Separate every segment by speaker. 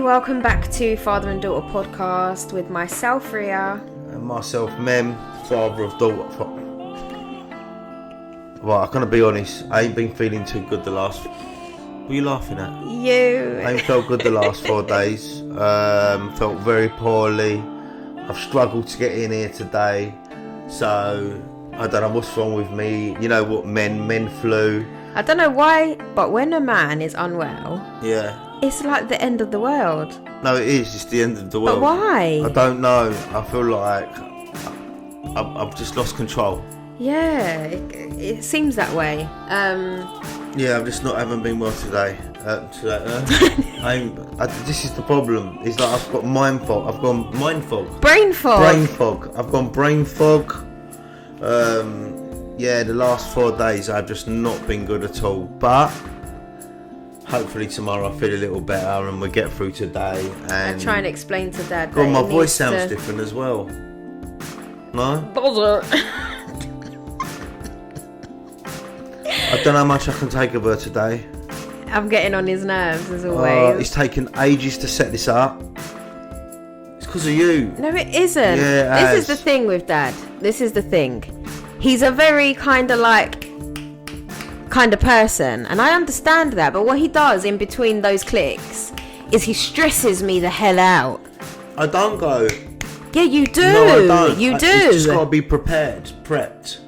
Speaker 1: welcome back to Father and Daughter Podcast with myself, Ria.
Speaker 2: And myself, Mem, father of daughter. Right, I'm going to be honest, I ain't been feeling too good the last... What are you laughing at?
Speaker 1: You.
Speaker 2: I ain't felt good the last 4 days. Felt very poorly. I've struggled to get in here today. So, I don't know what's wrong with me. You know what, men flu.
Speaker 1: I don't know why, but when a man is unwell,
Speaker 2: Yeah.
Speaker 1: it's like the end of the world.
Speaker 2: No, it is. It's the end of the world.
Speaker 1: But why?
Speaker 2: I don't know. I feel like I've just lost control.
Speaker 1: Yeah, it seems that way.
Speaker 2: Yeah, haven't been well today. This is the problem. It's like I've got mind fog. I've gone mind fog.
Speaker 1: Brain fog.
Speaker 2: I've gone brain fog. Yeah, the last 4 days I've just not been good at all. But hopefully tomorrow I feel a little better and we'll get through today. And
Speaker 1: I try and explain to Dad.
Speaker 2: God, my voice sounds different as well. No?
Speaker 1: Bother.
Speaker 2: I don't know how much I can take of her today.
Speaker 1: I'm getting on his nerves as always.
Speaker 2: It's taken ages to set this up. It's because of you.
Speaker 1: No, it isn't.
Speaker 2: Yeah,
Speaker 1: this is the thing with Dad. This is the thing. He's a very kind of person, and I understand that. But what he does in between those clicks is he stresses me the hell out.
Speaker 2: I don't go.
Speaker 1: Yeah, you do.
Speaker 2: No, I don't.
Speaker 1: You do.
Speaker 2: It's just got to be prepped.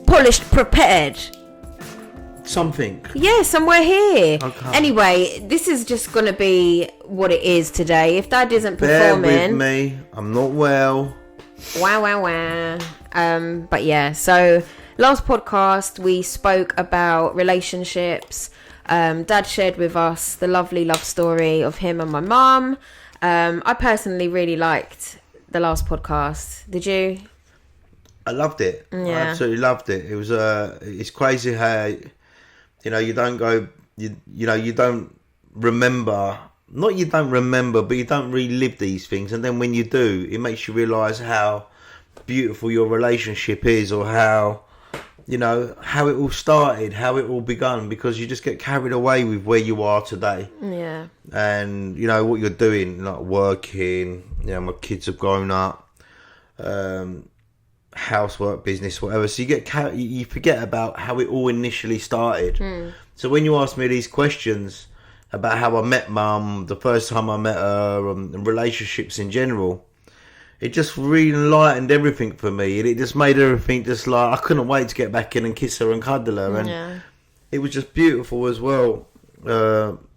Speaker 1: Polished, prepared.
Speaker 2: Something.
Speaker 1: Yeah, somewhere here.
Speaker 2: Okay.
Speaker 1: Anyway, this is just going to be what it is today. If Dad isn't performing...
Speaker 2: Bear with me. I'm not well.
Speaker 1: Wow. But yeah, so last podcast we spoke about relationships. Dad shared with us the lovely love story of him and my mum. I personally really liked the last podcast. Did you?
Speaker 2: I loved it.
Speaker 1: Yeah.
Speaker 2: I absolutely loved it. It was it's crazy how you don't go you don't remember, not you don't remember, but you don't relive these things, and then when you do, it makes you realise how beautiful your relationship is, or how how it all started, how it all begun, because you just get carried away with where you are today.
Speaker 1: Yeah.
Speaker 2: And what you're doing, like working, my kids have grown up, housework, business, whatever, so you forget about how it all initially started. So when you ask me these questions about how I met Mum, the first time I met her, and relationships in general, it just really enlightened everything for me, and it just made everything just like I couldn't wait to get back in and kiss her and cuddle her, and it was just beautiful as well. The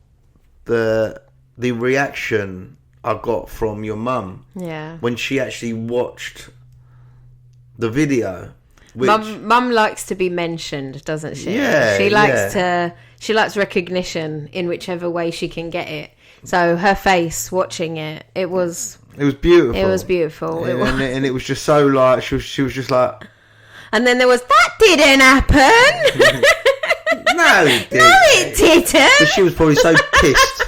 Speaker 2: reaction I got from your mum, when she actually watched the video.
Speaker 1: Mum likes to be mentioned, doesn't she?
Speaker 2: Yeah.
Speaker 1: She likes recognition in whichever way she can get it. So her face watching it was beautiful. It was beautiful.
Speaker 2: And it was just so like she was just like.
Speaker 1: And then there was that didn't happen.
Speaker 2: No, it didn't.
Speaker 1: No, it didn't.
Speaker 2: But she was probably so pissed.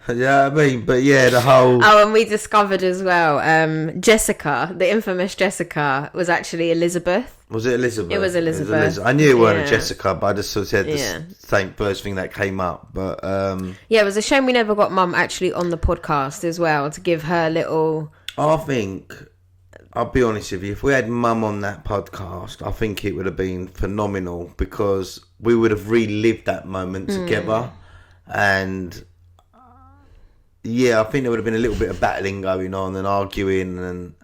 Speaker 2: Yeah, I mean, but yeah, the whole...
Speaker 1: Oh, and we discovered as well, Jessica, the infamous Jessica, was actually Elizabeth.
Speaker 2: Was it Elizabeth?
Speaker 1: It was Elizabeth.
Speaker 2: I knew it weren't a Jessica, but I just sort of said the same first thing that came up. But
Speaker 1: yeah, it was a shame we never got Mum actually on the podcast as well to give her little...
Speaker 2: I think, I'll be honest with you, if we had Mum on that podcast, I think it would have been phenomenal, because we would have relived that moment together. And... yeah, I think there would have been a little bit of battling going on and arguing, and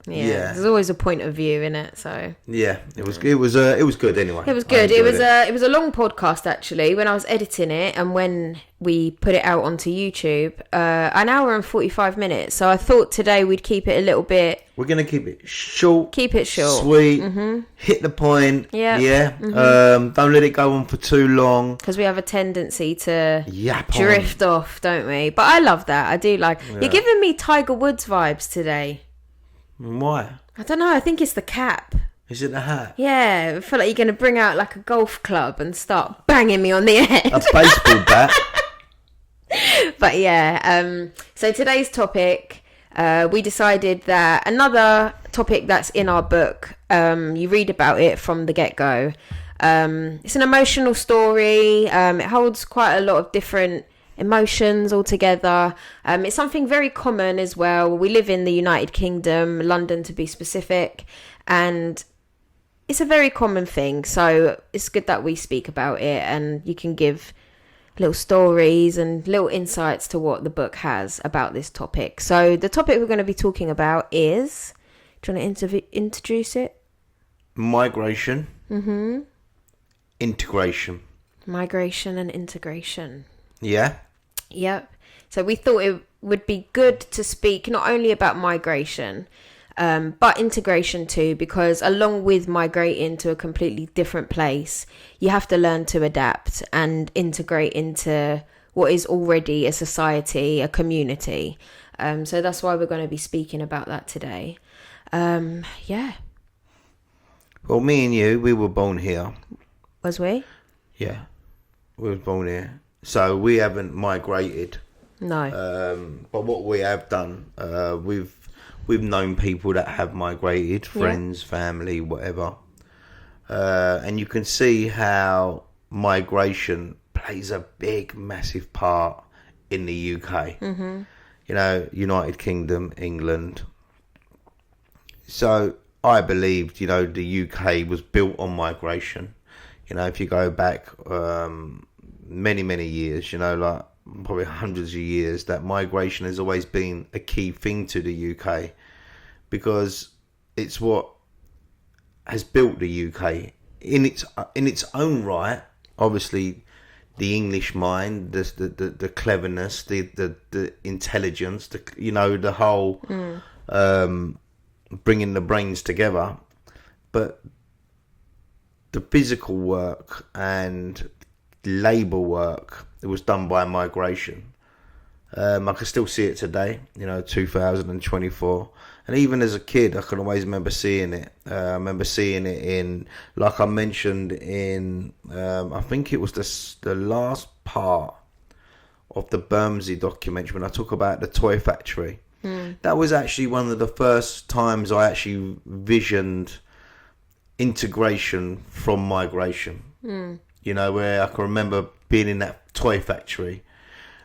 Speaker 1: Yeah, there's always a point of view in it. So
Speaker 2: yeah, it was good anyway.
Speaker 1: It was good. It was a long podcast actually. When I was editing it and when we put it out onto YouTube, an hour and 45 minutes. So I thought today we'd keep it a little bit.
Speaker 2: We're gonna keep it short.
Speaker 1: Keep it short.
Speaker 2: Sweet. Hit the point.
Speaker 1: Yeah.
Speaker 2: Yeah. Don't let it go on for too long,
Speaker 1: because we have a tendency to
Speaker 2: yap
Speaker 1: drift off, don't we? But I love that. I do like. Yeah. You're giving me Tiger Woods vibes today.
Speaker 2: Why?
Speaker 1: I don't know. I think it's the cap.
Speaker 2: Is it the hat?
Speaker 1: Yeah. I feel like you're going to bring out like a golf club and start banging me on the head.
Speaker 2: A baseball bat.
Speaker 1: But yeah. So today's topic, we decided that another topic that's in our book, you read about it from the get-go. It's an emotional story. It holds quite a lot of different emotions all together. It's something very common as well. We live in the United Kingdom, London to be specific, and it's a very common thing. So it's good that we speak about it, and you can give little stories and little insights to what the book has about this topic. So the topic we're going to be talking about is, do you want to introduce it?
Speaker 2: Migration. Integration.
Speaker 1: Migration and integration.
Speaker 2: Yeah.
Speaker 1: Yep. So we thought it would be good to speak not only about migration, but integration too, because along with migrating to a completely different place, you have to learn to adapt and integrate into what is already a society, a community. So that's why we're going to be speaking about that today. Yeah.
Speaker 2: Well, me and you, we were born here.
Speaker 1: Was we?
Speaker 2: Yeah. We were born here. So we haven't migrated.
Speaker 1: No.
Speaker 2: But what we have done, we've known people that have migrated, friends, family, whatever. And you can see how migration plays a big, massive part in the UK. You know, United Kingdom, England. So I believed, you know, the UK was built on migration. You know, if you go back many, many years, you know, like probably hundreds of years, that migration has always been a key thing to the UK, because it's what has built the UK in its own right. Obviously, the English mind, the cleverness, the intelligence, you know, the whole bringing the brains together, but the physical work and labour work, it was done by migration. I can still see it today, you know, 2024. And even as a kid, I can always remember seeing it. I remember seeing it in, like I mentioned in, I think it was the last part of the Bermondsey documentary, when I talk about the toy factory. That was actually one of the first times I actually visioned integration from migration. You know, where I can remember being in that toy factory.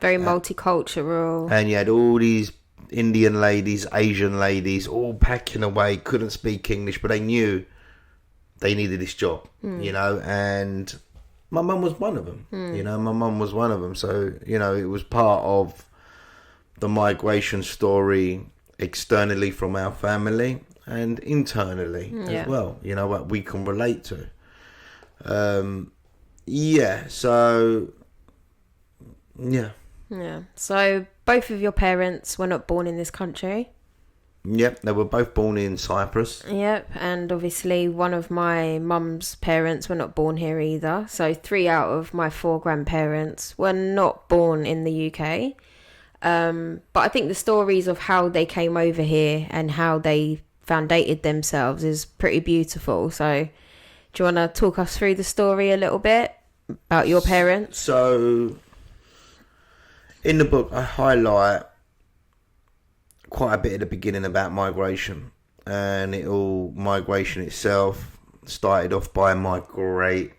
Speaker 1: Very multicultural.
Speaker 2: And you had all these Indian ladies, Asian ladies, all packing away, couldn't speak English, but they knew they needed this job, you know, and my mum was one of them. You know, my mum was one of them. So, you know, it was part of the migration story externally from our family and internally as well, you know, what we can relate to.
Speaker 1: So both of your parents were not born in this country.
Speaker 2: Yep, they were both born in Cyprus.
Speaker 1: Yep, and obviously one of my mum's parents were not born here either. So 3 out of my 4 grandparents were not born in the UK. But I think the stories of how they came over here and how they foundated themselves is pretty beautiful. So do you want to talk us through the story a little bit about your parents?
Speaker 2: So in the book, I highlight quite a bit at the beginning about migration, and migration itself started off by my great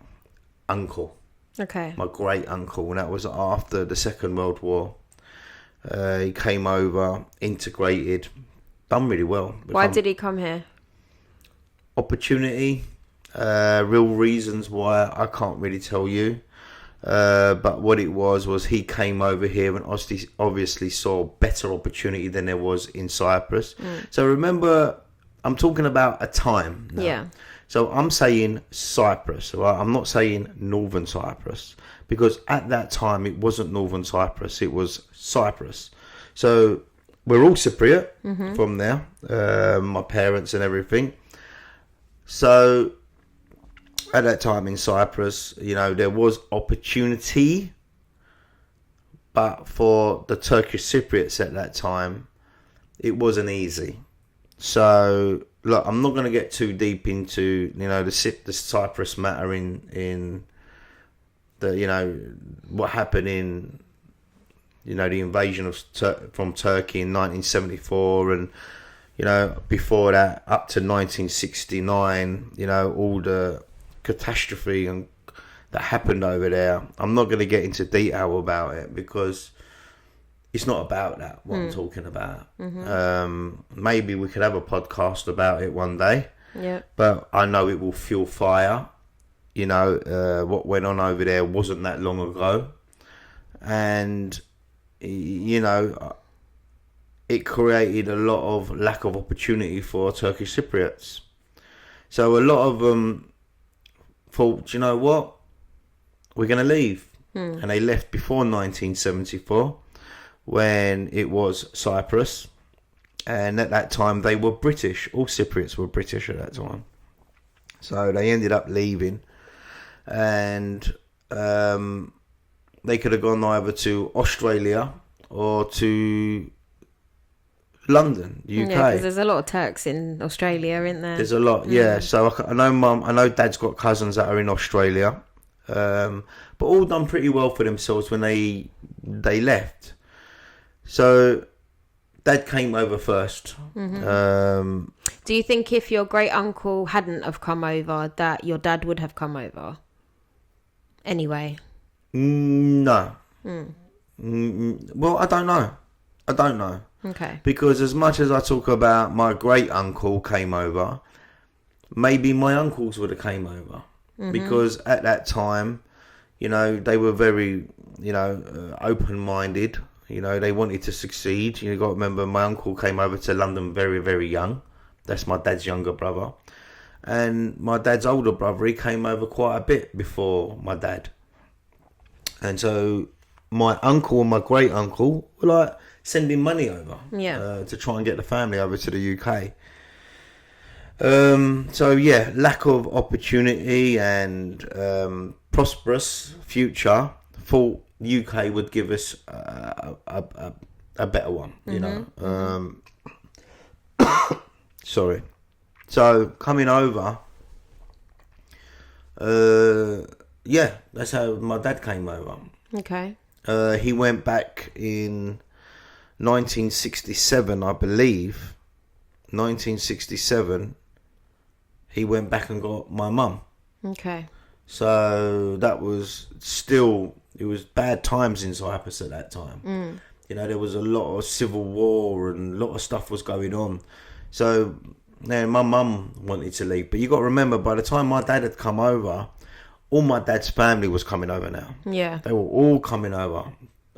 Speaker 2: uncle.
Speaker 1: Okay.
Speaker 2: My great uncle, and that was after the Second World War. He came over, integrated, done really well.
Speaker 1: Why did he come here?
Speaker 2: Opportunity, real reasons why I can't really tell you. But what it was he came over here and obviously saw better opportunity than there was in Cyprus. So remember, I'm talking about a time now.
Speaker 1: Yeah.
Speaker 2: So I'm saying Cyprus, right? I'm not saying Northern Cyprus, because at that time it wasn't Northern Cyprus, it was Cyprus. So we're all Cypriot from there, my parents and everything. So at that time in Cyprus, you know, there was opportunity, but for the Turkish Cypriots at that time, it wasn't easy. So, look, I'm not going to get too deep into, you know, the Cyprus matter in the, you know, what happened in, you know, the invasion from Turkey in 1974, and, you know, before that up to 1969, you know, all the catastrophe and that happened over there. I'm not going to get into detail about it because it's not about that, what I'm talking about. Maybe we could have a podcast about it one day.
Speaker 1: Yeah.
Speaker 2: But I know it will fuel fire. You know, what went on over there wasn't that long ago. And, you know, it created a lot of lack of opportunity for Turkish Cypriots. So a lot of them thought, do you know what? We're going to leave. And they left before 1974 when it was Cyprus. And at that time, they were British. All Cypriots were British at that time. So they ended up leaving. And they could have gone either to Australia or to London, UK.
Speaker 1: Yeah, because there's a lot of Turks in Australia, isn't there?
Speaker 2: There's a lot, yeah. So I know Dad's got cousins that are in Australia. But all done pretty well for themselves when they left. So Dad came over first.
Speaker 1: Do you think if your great uncle hadn't have come over, that your dad would have come over? Anyway.
Speaker 2: No. Well, I don't know.
Speaker 1: Okay.
Speaker 2: Because as much as I talk about my great uncle came over, maybe my uncles would have came over. Because at that time, you know, they were very, you know, open-minded. You know, they wanted to succeed. You got to remember, my uncle came over to London very, very young. That's my dad's younger brother. And my dad's older brother, he came over quite a bit before my dad. And so my uncle and my great uncle were like sending money over to try and get the family over to the UK. So yeah, lack of opportunity and prosperous future. Thought UK would give us a better one, you know. Sorry. So coming over, yeah, that's how my dad came over.
Speaker 1: Okay.
Speaker 2: He went back in 1967, I believe. 1967. He went back and got my mum.
Speaker 1: Okay.
Speaker 2: So that was still, it was bad times in Cyprus at that time. You know, there was a lot of civil war and a lot of stuff was going on. So now my mum wanted to leave. But you got to remember, by the time my dad had come over, all my dad's family was coming over now.
Speaker 1: Yeah.
Speaker 2: They were all coming over.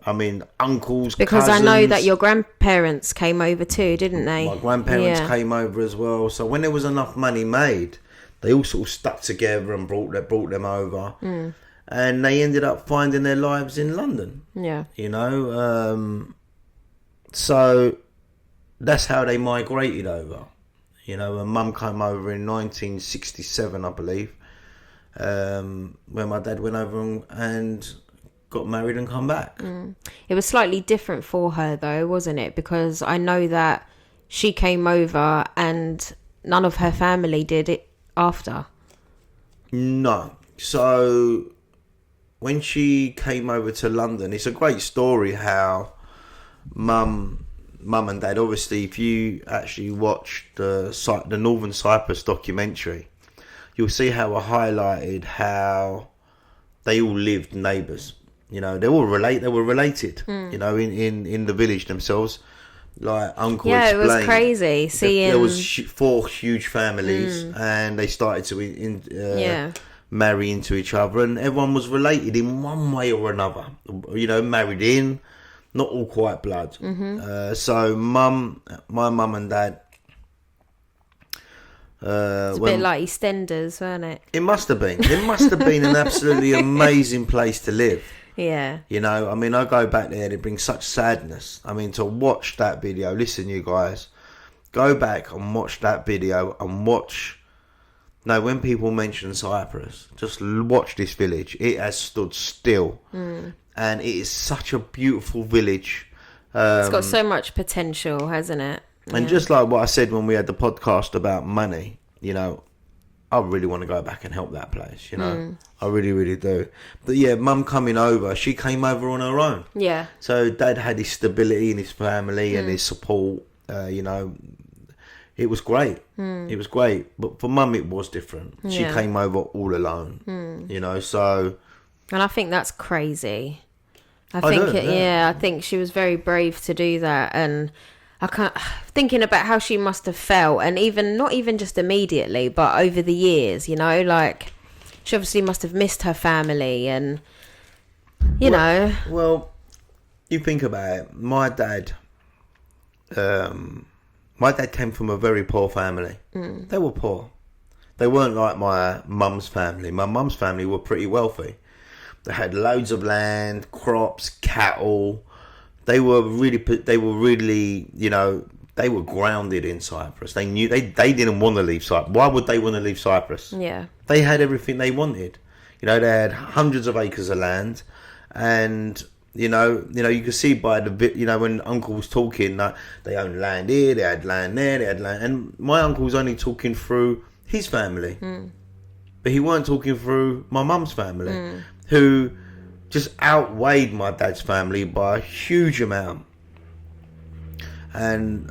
Speaker 2: I mean, uncles,
Speaker 1: because
Speaker 2: cousins.
Speaker 1: I know that your grandparents came over too, didn't they?
Speaker 2: My grandparents came over as well. So when there was enough money made, they all sort of stuck together and brought them over. And they ended up finding their lives in London.
Speaker 1: Yeah.
Speaker 2: You know, so that's how they migrated over. You know, and Mum came over in 1967, I believe, when my dad went over and got married and come back.
Speaker 1: It was slightly different for her though, wasn't it? Because I know that she came over and none of her family did it after.
Speaker 2: No. So when she came over to London, it's a great story how Mum and Dad, obviously, if you actually watch the Northern Cyprus documentary, you'll see how I highlighted how they all lived neighbours. You know, they were related. You know, in the village themselves, like Uncle explained.
Speaker 1: It was crazy seeing.
Speaker 2: There was 4 huge families, and they started to marry into each other, and everyone was related in one way or another. You know, married in, not all quite blood. So my mum and dad.
Speaker 1: It's a bit like EastEnders, weren't it?
Speaker 2: It must have been. It must have been an absolutely amazing place to live.
Speaker 1: Yeah.
Speaker 2: You know, I mean, I go back there and it brings such sadness. I mean, to watch that video, listen, you guys, go back and watch that video and watch. No, when people mention Cyprus, just watch this village. It has stood still. And it is such a beautiful village.
Speaker 1: It's got so much potential, hasn't it?
Speaker 2: And just like what I said when we had the podcast about money, you know, I really want to go back and help that place, you know. I really, really do. But yeah, Mum coming over, she came over on her own.
Speaker 1: Yeah.
Speaker 2: So Dad had his stability in his family and his support, you know. it was great. It was great. But for mum, it was different. She
Speaker 1: Yeah.
Speaker 2: came over all alone, you know, so...
Speaker 1: And I think that's crazy. I think she was very brave to do that. And I can't... Thinking about how she must have felt, and even not even just immediately, but over the years, you know, like, she obviously must have missed her family and, you know...
Speaker 2: Well, you think about it. My dad came from a very poor family. They were poor. They weren't like my mum's family. My mum's family were pretty wealthy. They had loads of land, crops, cattle. They were really, you know, they were grounded in Cyprus. They knew they didn't want to leave Cyprus. Why would they want to leave Cyprus?
Speaker 1: Yeah.
Speaker 2: They had everything they wanted. You know, they had hundreds of acres of land, and you know, you could see by the bit, you know, when Uncle was talking, that they owned land here, they had land there, they had land, and my uncle was only talking through his family, but he weren't talking through my mum's family, who just outweighed my dad's family by a huge amount. And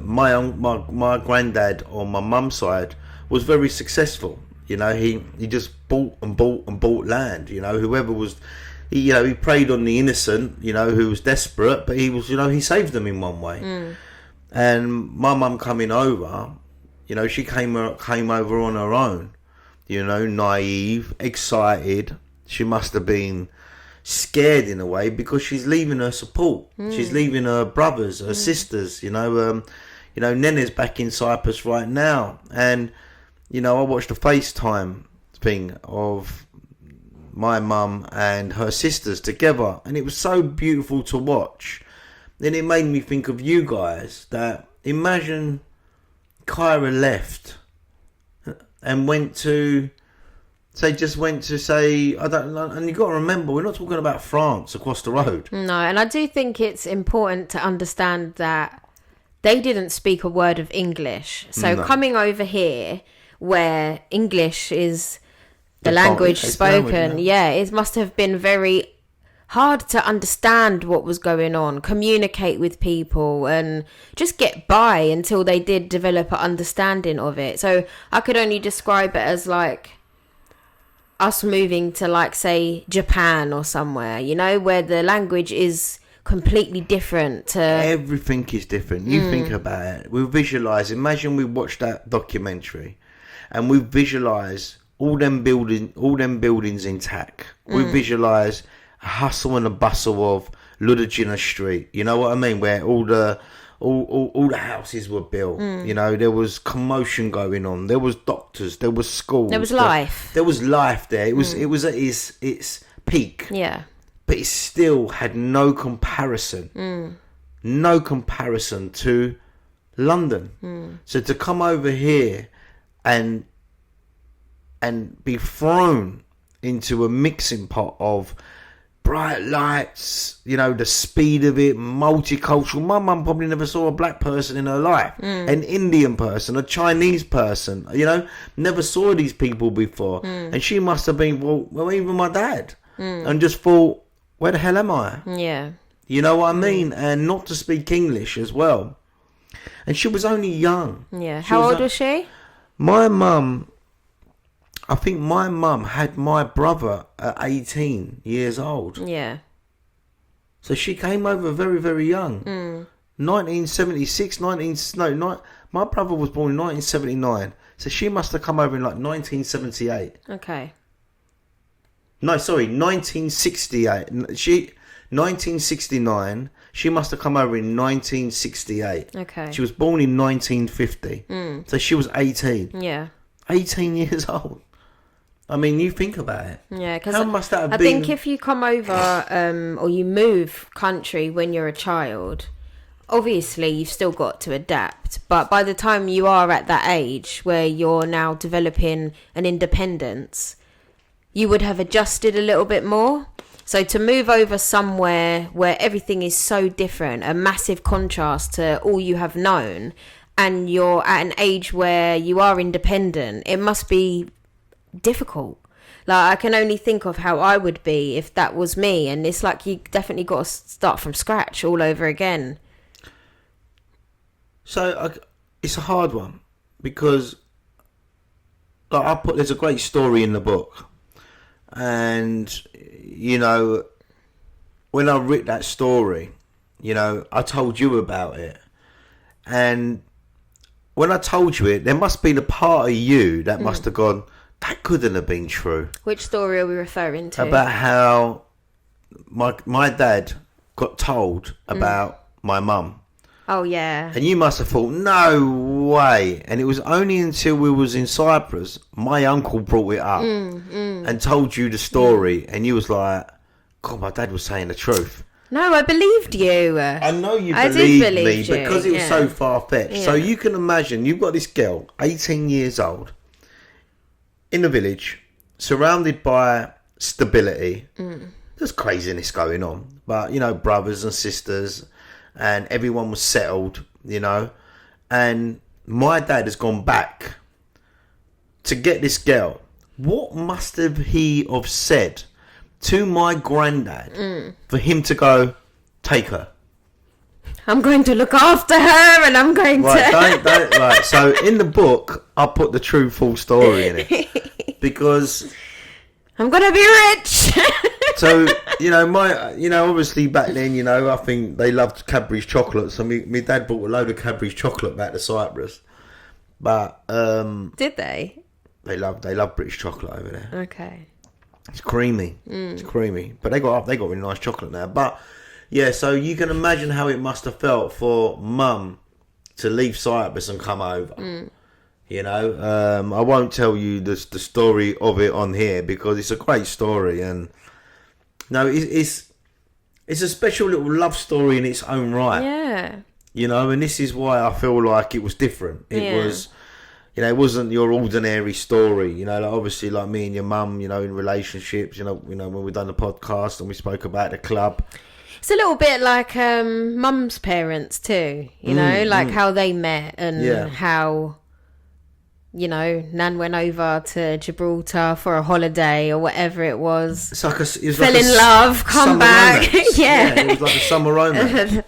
Speaker 2: my granddad on my mum's side was very successful. You know, he just bought and bought and bought land. You know, whoever was, he preyed on the innocent, you know, who was desperate, but he was, you know, he saved them in one way. And my mum coming over, you know, she came over on her own, you know, naive, excited. She must have been scared in a way because she's leaving her support. She's leaving her brothers, her sisters. You know, Nene's back in Cyprus right now, and you know, I watched a FaceTime thing of my mum and her sisters together, and it was so beautiful to watch. Then it made me think of you guys. That imagine Kyra left and went to. I don't know, and you got to remember, we're not talking about France across the road.
Speaker 1: No, and I do think it's important to understand that they didn't speak a word of English. So coming over here, where English is the language spoken, it must have been very hard to understand what was going on, communicate with people, and just get by until they did develop an understanding of it. So I could only describe it as like us moving to, like, say, Japan or somewhere, you know, where the language is completely different to...
Speaker 2: Everything is different. You think about it. We visualise. Imagine we watched that documentary and we visualise all them buildings intact. We visualise a hustle and a bustle of Ludogina Street. You know what I mean? Where all the houses were built. You know, there was commotion going on. There was doctors. There was schools.
Speaker 1: There was life.
Speaker 2: There was life there. It was at its peak.
Speaker 1: Yeah.
Speaker 2: But it still had no comparison. No comparison to London. So to come over here and be thrown into a mixing pot of bright lights, you know, the speed of it, multicultural. My mum probably never saw a black person in her life, an Indian person, a Chinese person, you know, never saw these people before. And she must have been, well, even my dad, and just thought, where the hell am I?
Speaker 1: Yeah.
Speaker 2: You know what I mean? And not to speak English as well. And she was only young.
Speaker 1: Yeah. How old was she?
Speaker 2: I think my mum had my brother at 18 years old.
Speaker 1: Yeah.
Speaker 2: So she came over very, very young. 1976, my brother was born in 1979. So she must have come over in like 1978.
Speaker 1: Okay.
Speaker 2: No, sorry, 1968. 1969. She must have come over in 1968.
Speaker 1: Okay.
Speaker 2: She was born in 1950. So she was 18.
Speaker 1: Yeah.
Speaker 2: 18 years old. I mean, you think about it.
Speaker 1: Yeah, because
Speaker 2: how must that have
Speaker 1: I think if you come over or you move country when you're a child, obviously you've still got to adapt. But by the time you are at that age where you're now developing an independence, you would have adjusted a little bit more. So to move over somewhere where everything is so different, a massive contrast to all you have known, and you're at an age where you are independent, it must be difficult. Like, I can only think of how I would be if that was me, and it's like you definitely got to start from scratch all over again.
Speaker 2: So it's a hard one because there's a great story in the book, and when I wrote that story, I told you about it, and when I told you it, there must be the part of you that must have gone, that couldn't have been true.
Speaker 1: Which story are we referring to?
Speaker 2: About how my dad got told about my mum.
Speaker 1: Oh, yeah.
Speaker 2: And you must have thought, no way. And it was only until we was in Cyprus, my uncle brought it up and told you the story. And you was like, God, my dad was saying the truth.
Speaker 1: No, I believed you.
Speaker 2: I know you
Speaker 1: I
Speaker 2: believed
Speaker 1: did
Speaker 2: me
Speaker 1: believe you,
Speaker 2: because it was so far-fetched.
Speaker 1: Yeah.
Speaker 2: So you can imagine, you've got this girl, 18 years old, in the village, surrounded by stability. There's craziness going on. But, brothers and sisters, and everyone was settled, and my dad has gone back to get this girl. What must he have said to my granddad for him to go, take her?
Speaker 1: I'm going to look after her, and I'm going to...
Speaker 2: Don't, right. So in the book, I put the true full story in it because
Speaker 1: I'm going to be rich.
Speaker 2: So, obviously back then, I think they loved Cadbury's chocolate. So my dad bought a load of Cadbury's chocolate back to Cyprus. But
Speaker 1: did they?
Speaker 2: They love British chocolate over there.
Speaker 1: Okay.
Speaker 2: It's creamy. It's creamy. But they got really nice chocolate now. But yeah, so you can imagine how it must have felt for Mum to leave Cyprus and come over. I won't tell you the story of it on here because it's a great story, and no, it's a special little love story in its own right.
Speaker 1: Yeah.
Speaker 2: And this is why I feel like it was different. It was, it wasn't your ordinary story. Obviously, like me and your mum, in relationships. When we done the podcast and we spoke about the club.
Speaker 1: It's a little bit like Mum's parents too. How they met and how. Nan went over to Gibraltar for a holiday or whatever it was.
Speaker 2: It's like
Speaker 1: fell in love, come back.
Speaker 2: Yeah, it was like a summer romance.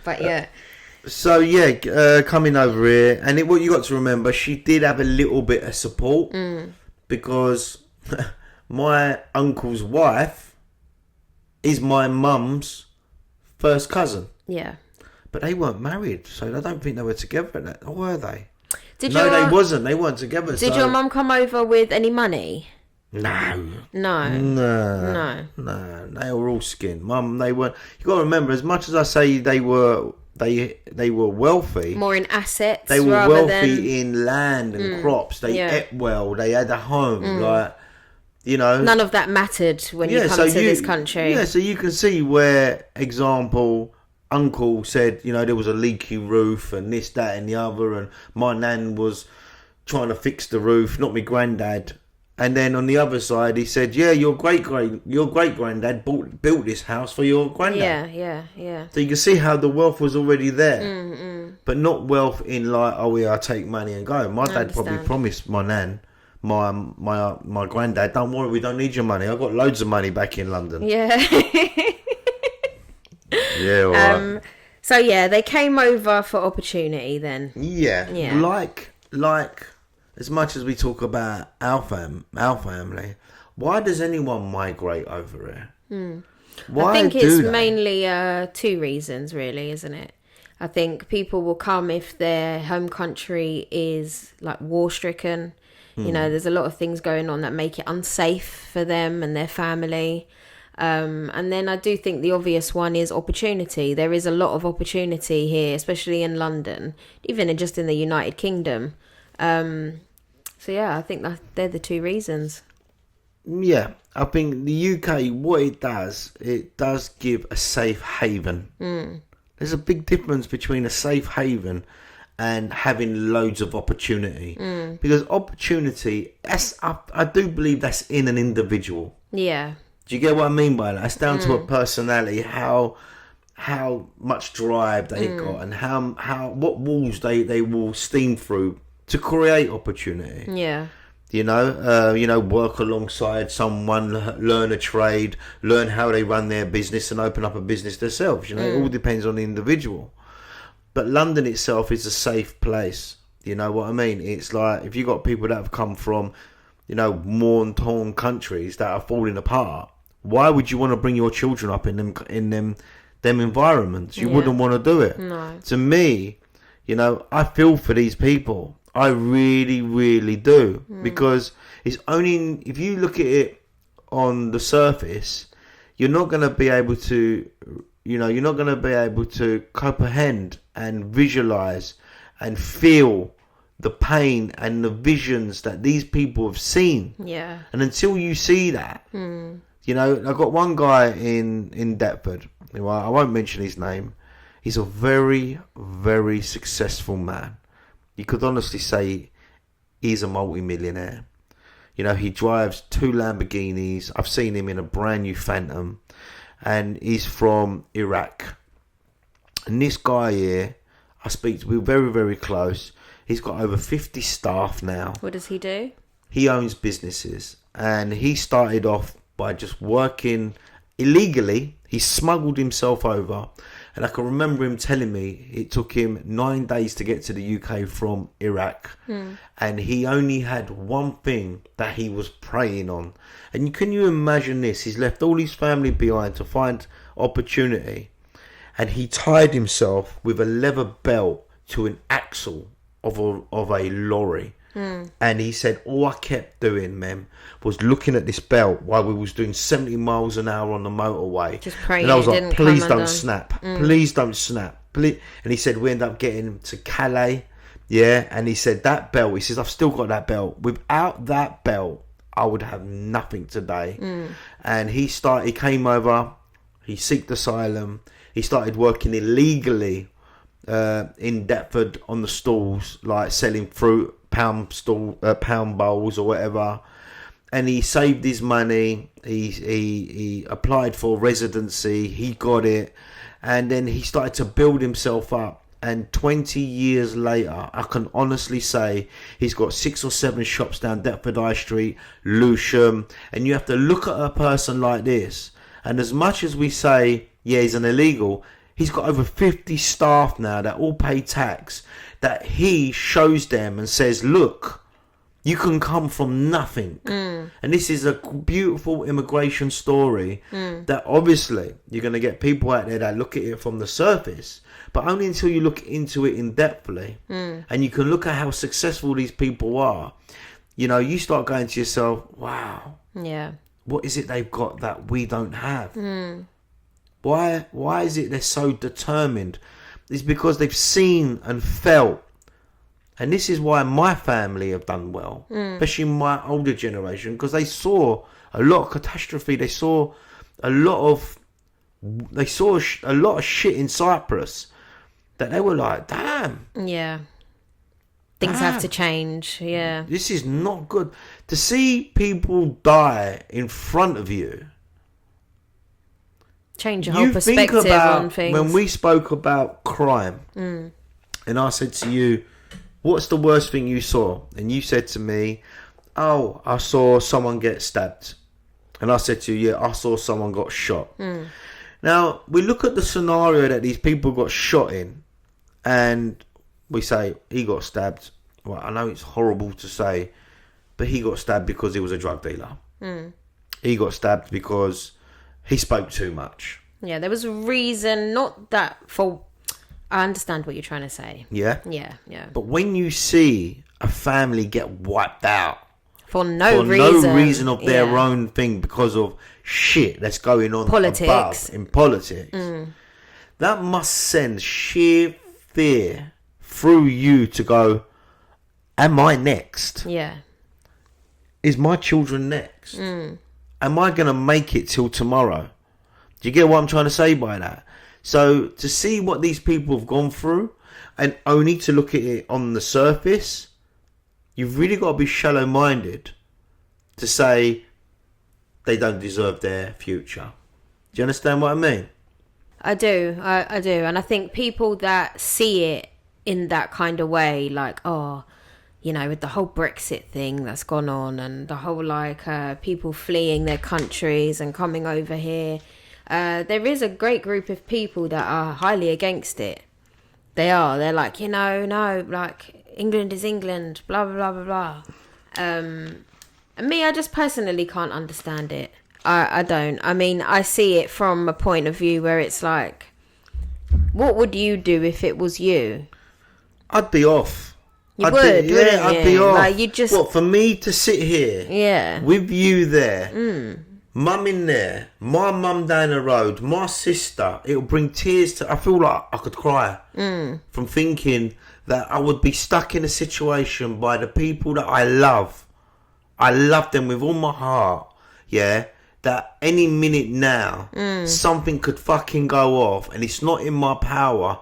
Speaker 1: But yeah.
Speaker 2: So coming over here, and what you got to remember, she did have a little bit of support because my uncle's wife is my mum's first cousin.
Speaker 1: Yeah.
Speaker 2: But they weren't married, so I don't think they were together, or were they? They wasn't. They weren't together.
Speaker 1: Did your mum come over with any money?
Speaker 2: No.
Speaker 1: No.
Speaker 2: They were all skin. Mum, they were. You got to remember, as much as I say they were wealthy.
Speaker 1: More in assets.
Speaker 2: They were
Speaker 1: rather
Speaker 2: wealthy
Speaker 1: than...
Speaker 2: in land and crops. They ate well. They had a home. None
Speaker 1: of that mattered when you come to this country.
Speaker 2: Yeah, so you can see where, example, Uncle said, there was a leaky roof and this, that and the other, and my nan was trying to fix the roof, not my granddad. And then on the other side, he said, yeah, your great granddad built this house for your granddad.
Speaker 1: Yeah.
Speaker 2: So you can see how the wealth was already there, but not wealth in like, oh yeah, I take money and go. My dad probably promised my nan, my granddad, don't worry, we don't need your money. I've got loads of money back in London.
Speaker 1: Yeah.
Speaker 2: Yeah, all right.
Speaker 1: So yeah, they came over for opportunity then.
Speaker 2: Yeah. Like as much as we talk about our family, why does anyone migrate over here? Why
Speaker 1: I think it's mainly 2 reasons, really, isn't it? I think people will come if their home country is like war-stricken. There's a lot of things going on that make it unsafe for them and their family. And then I do think the obvious one is opportunity. There is a lot of opportunity here, especially in London, even just in the United Kingdom. So yeah, I think that they're the 2 reasons.
Speaker 2: Yeah, I think the UK, what it does give a safe haven. There's a big difference between a safe haven and having loads of opportunity. Because opportunity, I do believe that's in an individual.
Speaker 1: Yeah.
Speaker 2: Do you get what I mean by that? It's down to a personality, how much drive they got, and what walls they will steam through to create opportunity.
Speaker 1: Yeah.
Speaker 2: Work alongside someone, learn a trade, learn how they run their business, and open up a business themselves. It all depends on the individual. But London itself is a safe place. You know what I mean? It's like if you got people that have come from, war torn countries that are falling apart. Why would you want to bring your children up in them environments? You wouldn't want to do it.
Speaker 1: No.
Speaker 2: To me, I feel for these people. I really, really do. Because it's only if you look at it on the surface, you're not going to be able to, you're not going to be able to comprehend and visualize and feel the pain and the visions that these people have seen.
Speaker 1: Yeah.
Speaker 2: And until you see that, I've got one guy in Deptford. I won't mention his name. He's a very, very successful man. You could honestly say he's a multi-millionaire. He drives 2 Lamborghinis. I've seen him in a brand new Phantom. And he's from Iraq. And this guy here, I speak to, we're very, very close. He's got over 50 staff now.
Speaker 1: What does he do?
Speaker 2: He owns businesses. And he started off by just working illegally. He smuggled himself over. And I can remember him telling me it took him 9 days to get to the UK from Iraq. And he only had one thing that he was preying on. And can you imagine this? He's left all his family behind to find opportunity. And he tied himself with a leather belt to an axle of a lorry. And he said, all I kept doing, mem, was looking at this belt while we was doing 70 miles an hour on the motorway.
Speaker 1: Just praying.
Speaker 2: And I was like, please don't
Speaker 1: undone.
Speaker 2: snap. Please don't snap. Please. And he said, we end up getting to Calais. Yeah. And he said, that belt, he says, I've still got that belt. Without that belt, I would have nothing today. And he came over, he sought asylum. He started working illegally in Deptford on the stalls, like selling fruit, pound bowls or whatever. And he saved his money. He applied for residency. He got it. And then he started to build himself up. And 20 years later, I can honestly say he's got 6 or 7 shops down Deptford High Street, Lewisham. And you have to look at a person like this. And as much as we say, yeah, he's an illegal, he's got over 50 staff now that all pay tax, that he shows them and says, look, you can come from nothing. And this is a beautiful immigration story that obviously you're going to get people out there that look at it from the surface, but only until you look into it in depthly. And you can look at how successful these people are. You start going to yourself, wow.
Speaker 1: Yeah.
Speaker 2: What is it they've got that we don't have? Why is it they're so determined? It's because they've seen and felt. And this is why my family have done well, especially my older generation, because they saw a lot of catastrophe. They saw a lot of shit in Cyprus that they were like, damn.
Speaker 1: Yeah. Things have to change. Yeah.
Speaker 2: This is not good. To see people die in front of you.
Speaker 1: Change your whole perspective on things.
Speaker 2: When we spoke about crime, and I said to you, what's the worst thing you saw? And you said to me, oh, I saw someone get stabbed. And I said to you, yeah, I saw someone got shot. Now, we look at the scenario that these people got shot in, and we say, he got stabbed. Well, I know it's horrible to say, but he got stabbed because he was a drug dealer. He got stabbed because he spoke too much.
Speaker 1: Yeah, there was a reason, not that for... I understand what you're trying to say.
Speaker 2: Yeah?
Speaker 1: Yeah.
Speaker 2: But when you see a family get wiped out...
Speaker 1: For no reason
Speaker 2: of their own thing because of shit that's going on in politics. That must send sheer fear through you to go, am I next?
Speaker 1: Yeah.
Speaker 2: Is my children next? Am I going to make it till tomorrow? Do you get what I'm trying to say by that? So to see what these people have gone through and only to look at it on the surface, you've really got to be shallow-minded to say they don't deserve their future. Do you understand what I mean?
Speaker 1: I do. I do. And I think people that see it in that kind of way, like, oh, with the whole Brexit thing that's gone on and the whole, people fleeing their countries and coming over here, there is a great group of people that are highly against it. They're like, no, like, England is England, blah, blah, blah, blah, blah. And me, I just personally can't understand it. I don't. I mean, I see it from a point of view where it's like, what would you do if it was you?
Speaker 2: I'd be off.
Speaker 1: I'd be
Speaker 2: off.
Speaker 1: Like, you just...
Speaker 2: What, for me to sit here with you there, mum in there, my mum down the road, my sister, it'll bring tears to... I feel like I could cry from thinking that I would be stuck in a situation by the people that I love. I love them with all my heart, yeah? That any minute now, something could fucking go off and it's not in my power,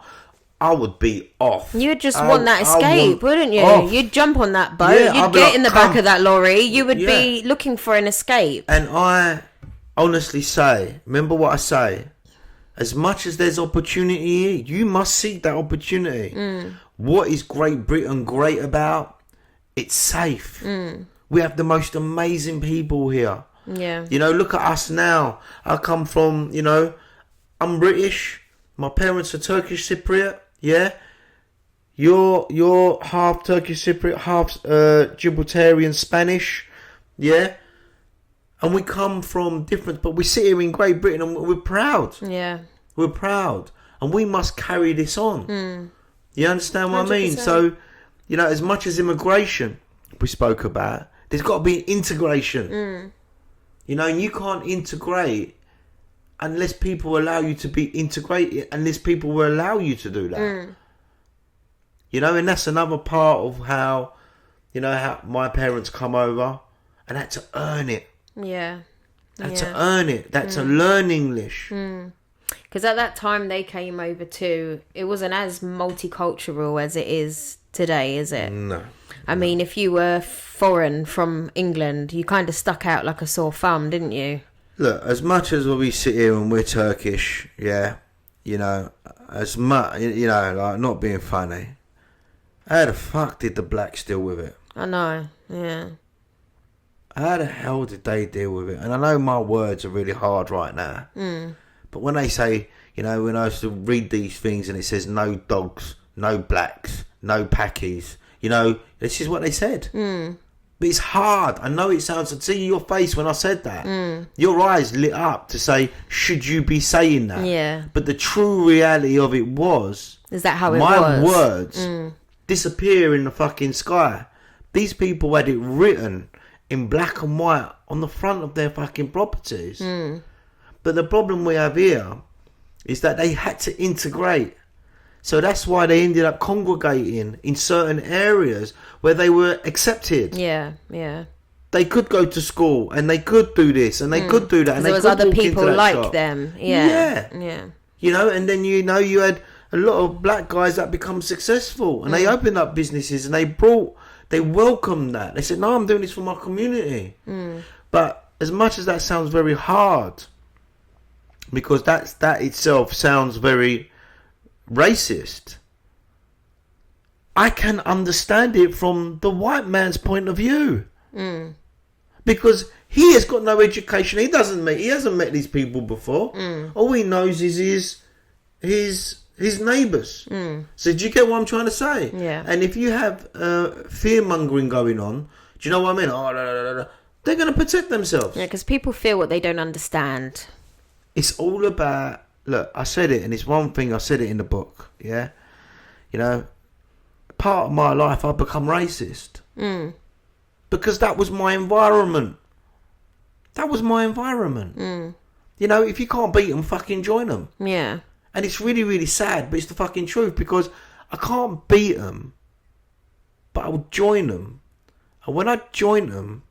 Speaker 2: I would be off.
Speaker 1: You'd just want that escape, wouldn't you?
Speaker 2: Off.
Speaker 1: You'd jump on that boat, you'd get in the back of that lorry, you would be looking for an escape.
Speaker 2: And I honestly say, remember what I say, as much as there's opportunity here, you must seek that opportunity. What is Great Britain great about? It's safe. We have the most amazing people here.
Speaker 1: Yeah.
Speaker 2: You know, look at us now. I come from, you know, I'm British. My parents are Turkish Cypriot. Yeah. You're half Turkish Cypriot, half Gibraltarian Spanish. Yeah. And we come from different, but we sit here in Great Britain and we're proud.
Speaker 1: Yeah.
Speaker 2: We're proud. And we must carry this on. You understand what 100%. I mean? So, you know, as much as immigration we spoke about, there's got to be integration. You know, and you can't integrate unless people allow you to be integrated, unless people will allow you to do that. You know, and that's another part of how, you know, how my parents come over and had to earn it.
Speaker 1: Yeah.
Speaker 2: Had to earn it. That's to learn English.
Speaker 1: Because at that time they came over too, it wasn't as multicultural as it is today, is it?
Speaker 2: No.
Speaker 1: I mean, if you were foreign from England, you kind of stuck out like a sore thumb, didn't you?
Speaker 2: Look, as much as we sit here and we're Turkish, yeah, you know, as much, you know, like, not being funny, how the fuck did the blacks deal with it?
Speaker 1: I know, yeah.
Speaker 2: How the hell did they deal with it? And I know my words are really hard right now, but when they say, you know, when I used to read these things and it says no dogs, no blacks, no packies, you know, this is what they said. But it's hard. I know it sounds... I see your face when I said that. Your eyes lit up to say, should you be saying that?
Speaker 1: Yeah.
Speaker 2: But the true reality of it was...
Speaker 1: Is that how it
Speaker 2: was?
Speaker 1: was?
Speaker 2: My words disappear in the fucking sky. These people had it written in black and white on the front of their fucking properties. But the problem we have here is that they had to integrate. So that's why they ended up congregating in certain areas where they were accepted.
Speaker 1: Yeah, yeah.
Speaker 2: They could go to school and they could do this and they could do that. And
Speaker 1: there was other people like them. Yeah.
Speaker 2: You know, and then, you know, you had a lot of black guys that become successful and they opened up businesses and they welcomed that. They said, no, I'm doing this for my community. But as much as that sounds very hard, because that itself sounds very racist, I can understand it from the white man's point of view. Because he has got no education. He hasn't met these people before. All he knows is his neighbours. So do you get what I'm trying to say?
Speaker 1: Yeah.
Speaker 2: And if you have fear mongering going on, do you know what I mean? Oh, they're going to protect themselves.
Speaker 1: Yeah, because people feel what they don't understand.
Speaker 2: It's all about... Look, I said it, and it's one thing, I said it in the book, yeah? You know, part of my life I've become racist. Because that was my environment. That was my environment. You know, if you can't beat them, fucking join them.
Speaker 1: Yeah.
Speaker 2: And it's really, really sad, but it's the fucking truth, because I can't beat them, but I will join them. And when I joined them,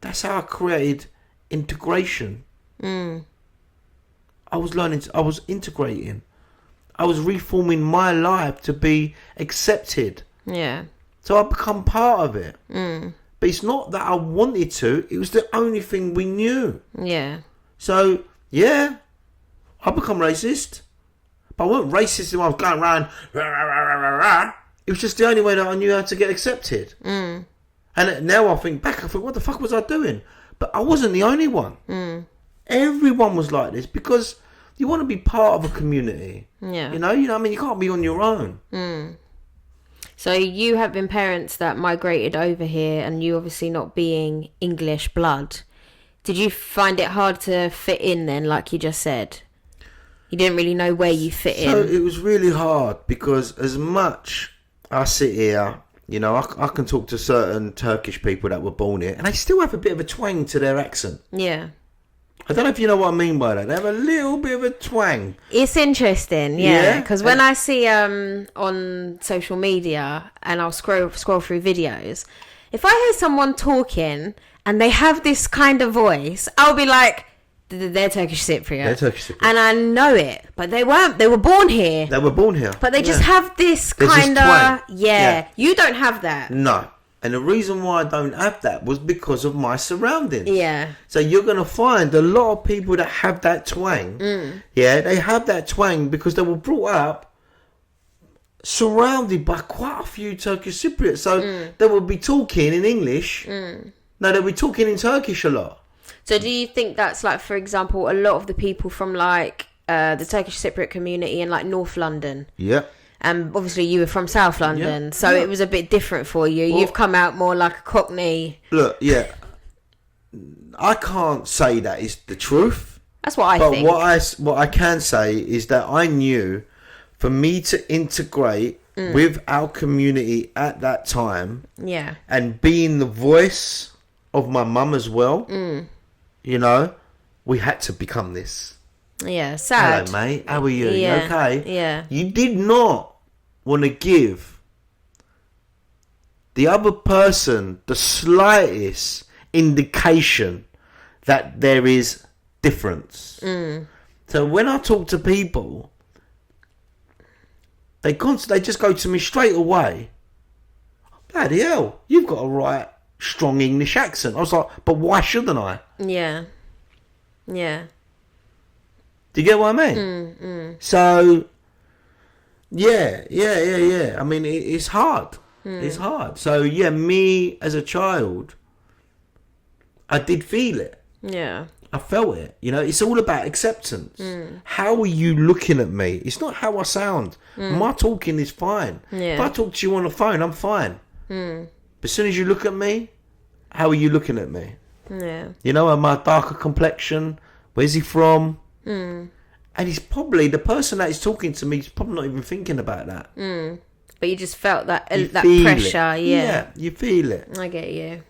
Speaker 2: that's how I created integration. I was integrating. I was reforming my life to be accepted.
Speaker 1: Yeah.
Speaker 2: So I become part of it. But it's not that I wanted to. It was the only thing we knew.
Speaker 1: Yeah.
Speaker 2: So, yeah, I become racist. But I wasn't racist when I was going around. Rah, rah, rah, rah, rah. It was just the only way that I knew how to get accepted. And now I think back, I think, what the fuck was I doing? But I wasn't the only one. Everyone was like this, because You want to be part of a community.
Speaker 1: Yeah.
Speaker 2: You know what I mean? You can't be on your own.
Speaker 1: So you have been parents that migrated over here, and you obviously not being English blood. Did you find it hard to fit in then, like you just said? You didn't really know where you fit in.
Speaker 2: So it was really hard because as much I sit here, you know, I can talk to certain Turkish people that were born here, and they still have a bit of a twang to their accent.
Speaker 1: Yeah.
Speaker 2: I don't know if you know what I mean by that. They have a little bit of a twang.
Speaker 1: It's interesting, yeah. Because
Speaker 2: Yeah?
Speaker 1: when I see on social media, and I'll scroll through videos, if I hear someone talking and they have this kind of voice, I'll be like, they're Turkish Cypriot.
Speaker 2: They're Turkish Cypriot.
Speaker 1: And I know it, but they weren't. They were born here.
Speaker 2: They were born here.
Speaker 1: But they just have this
Speaker 2: There's this
Speaker 1: kind
Speaker 2: twang.
Speaker 1: of... Yeah. You don't have that.
Speaker 2: No. And the reason why I don't have that was because of my surroundings.
Speaker 1: Yeah.
Speaker 2: So you're going to find a lot of people that have that twang. Yeah, they have that twang because they were brought up surrounded by quite a few Turkish Cypriots. So they would be talking in English. No, they'll be talking in Turkish a lot.
Speaker 1: So do you think that's like, for example, a lot of the people from like the Turkish Cypriot community in like North London?
Speaker 2: Yeah.
Speaker 1: And obviously you were from South London, so it was a bit different for you.
Speaker 2: Well,
Speaker 1: You've come out more like a Cockney.
Speaker 2: Look, yeah. I can't say that is the truth.
Speaker 1: That's what I
Speaker 2: But
Speaker 1: think.
Speaker 2: what I can say is that I knew for me to integrate with our community at that time
Speaker 1: Yeah.
Speaker 2: and being the voice of my mum as well, you know, we had to become this.
Speaker 1: Yeah, sad.
Speaker 2: Hello, mate. How are you?
Speaker 1: Yeah,
Speaker 2: You okay?
Speaker 1: yeah.
Speaker 2: You did not want to give the other person the slightest indication that there is difference. So when I talk to people, they just go to me straight away. Bloody hell, you've got a right strong English accent. I was like, but why shouldn't I?
Speaker 1: Yeah. Yeah.
Speaker 2: Do you get what I mean? So, yeah. I mean, it's hard. It's hard. So, yeah, me as a child, I did feel it.
Speaker 1: Yeah.
Speaker 2: I felt it. You know, it's all about acceptance. How are you looking at me? It's not how I sound. My talking is fine.
Speaker 1: Yeah.
Speaker 2: If I talk to you on the phone, I'm fine. But as soon as you look at me, how are you looking at me?
Speaker 1: Yeah.
Speaker 2: You know, am I darker complexion? Where's he from? And he's probably, the person that is talking to me is probably not even thinking about that.
Speaker 1: But you just felt that
Speaker 2: You
Speaker 1: that
Speaker 2: feel
Speaker 1: pressure.
Speaker 2: it.
Speaker 1: Yeah.
Speaker 2: You feel it.
Speaker 1: I get you.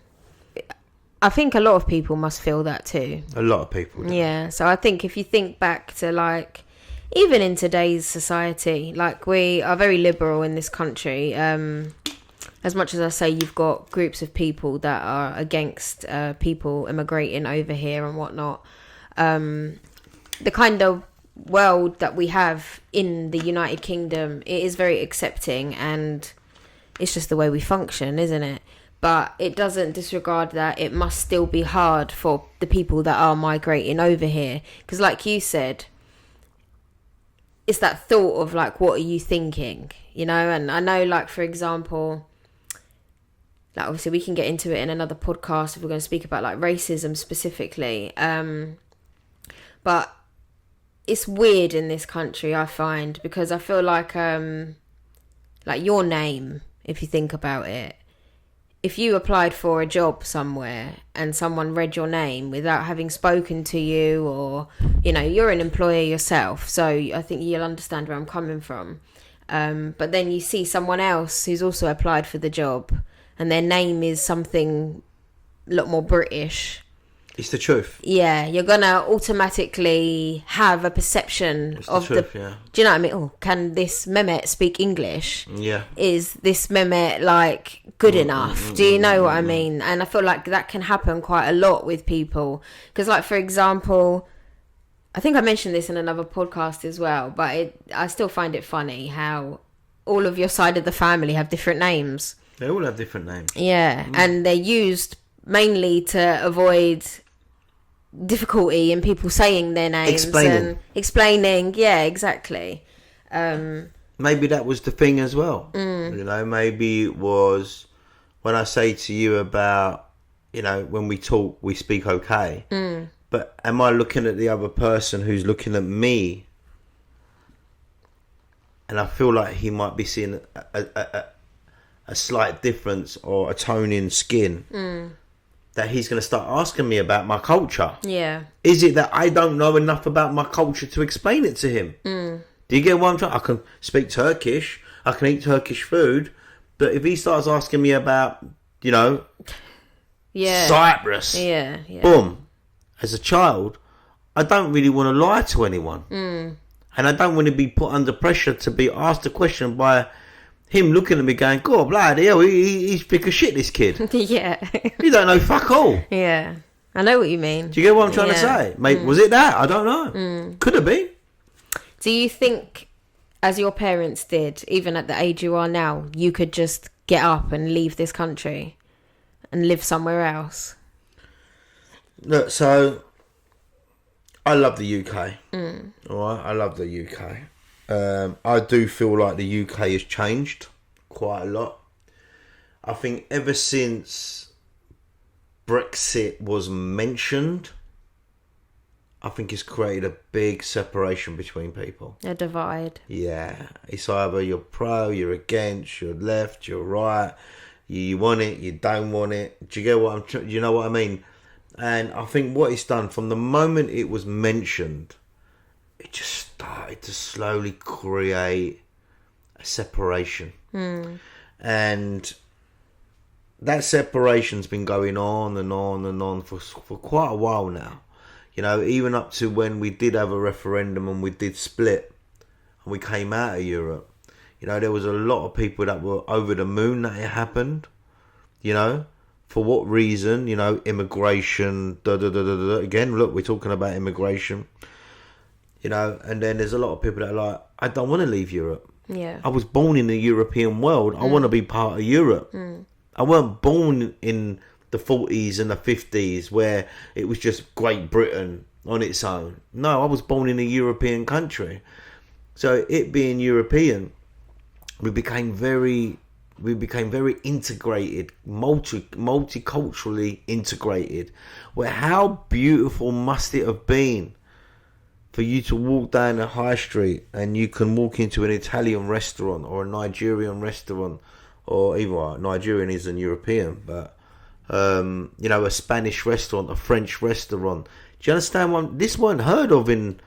Speaker 1: I think a lot of people must feel that too.
Speaker 2: A lot of people do.
Speaker 1: Yeah. So I think if you think back to like, even in today's society, like we are very liberal in this country. As much as I say you've got groups of people that are against people immigrating over here and whatnot, the kind of world that we have in the United Kingdom, it is very accepting, and it's just the way we function, isn't it? But it doesn't disregard that it must still be hard for the people that are migrating over here, because like you said, it's that thought of like, what are you thinking, you know? And I know, like, for example, like obviously we can get into it in another podcast if we're going to speak about like racism specifically, but it's weird in this country, I find, because I feel like your name, if you think about it, if you applied for a job somewhere and someone read your name without having spoken to you, or, you know, you're an employer yourself, so I think you'll understand where I'm coming from. But then you see someone else who's also applied for the job and their name is something a lot more British.
Speaker 2: It's the truth.
Speaker 1: Yeah, you're gonna automatically have a perception of the.
Speaker 2: Yeah.
Speaker 1: Do you know what I mean? Oh, can this Mehmet speak English?
Speaker 2: Yeah.
Speaker 1: Is this Mehmet like good enough? Do you know what I mean? And I feel like that can happen quite a lot with people. Because, like, for example, I think I mentioned this in another podcast as well, but I still find it funny how all of your side of the family have different names.
Speaker 2: They all have different names.
Speaker 1: Yeah, and they're used mainly to avoid difficulty in people saying their names and explaining. Yeah, exactly.
Speaker 2: Maybe that was the thing as well. You know, maybe it was when I say to you about, you know, when we talk, we speak okay. But am I looking at the other person who's looking at me? And I feel like he might be seeing a slight difference or a tone in skin. That he's going to start asking me about my culture.
Speaker 1: Yeah.
Speaker 2: Is it that I don't know enough about my culture to explain it to him? Do you get what I'm trying? I can speak Turkish. I can eat Turkish food. But if he starts asking me about, you know, Cyprus.
Speaker 1: Yeah.
Speaker 2: Boom. As a child, I don't really want to lie to anyone. And I don't want to be put under pressure to be asked a question by him looking at me going, God, bloody hell, he's thick as shit, this kid.
Speaker 1: Yeah.
Speaker 2: He don't know fuck all.
Speaker 1: Yeah. I know what you mean.
Speaker 2: Do you get what I'm trying to say? Mate, was it that? I don't know. Could have been.
Speaker 1: Do you think, as your parents did, even at the age you are now, you could just get up and leave this country and live somewhere else?
Speaker 2: Look, so I love the UK. All right, I love the UK. I do feel like the UK has changed quite a lot. I think ever since Brexit was mentioned, I think it's created a big separation between people.
Speaker 1: A divide.
Speaker 2: Yeah, it's either you're pro, you're against, you're left, you're right, you want it, you don't want it. Do you get what you know what I mean? And I think what it's done from the moment it was mentioned, it just started to slowly create a separation. And that separation's been going on and on and on for quite a while now. You know, even up to when we did have a referendum and we did split and we came out of Europe. You know, there was a lot of people that were over the moon that it happened. You know, for what reason? You know, immigration, Again, look, we're talking about immigration. You know, and then there's a lot of people that are like, I don't want to leave Europe.
Speaker 1: Yeah.
Speaker 2: I was born in the European world. I want to be part of Europe. I weren't born in the 40s and the 50s where it was just Great Britain on its own. No, I was born in a European country. So it being European, we became very integrated, multiculturally integrated. Where how beautiful must it have been for you to walk down the high street and you can walk into an Italian restaurant or a Nigerian restaurant, or even Nigerian isn't European, but you know, a Spanish restaurant, a French restaurant. Do you understand? This weren't heard of in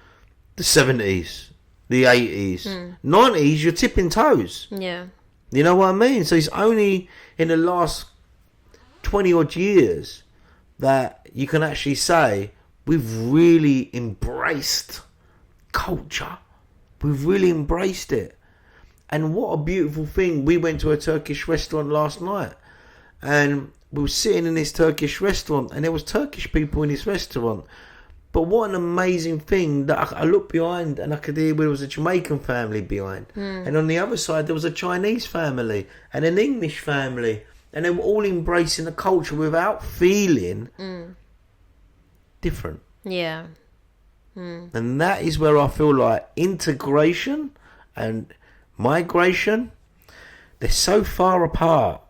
Speaker 2: the 70s, the 80s, 90s. You're tipping toes.
Speaker 1: Yeah.
Speaker 2: You know what I mean? So it's only in the last 20 odd years that you can actually say we've really embraced culture. We've really embraced it. And what a beautiful thing. We went to a Turkish restaurant last night and we were sitting in this Turkish restaurant and there was Turkish people in this restaurant. But what an amazing thing that I looked behind and I could hear there was a Jamaican family behind. And on the other side there was a Chinese family and an English family. And they were all embracing the culture without feeling different.
Speaker 1: Yeah.
Speaker 2: And that is where I feel like integration and migration, they're so far apart,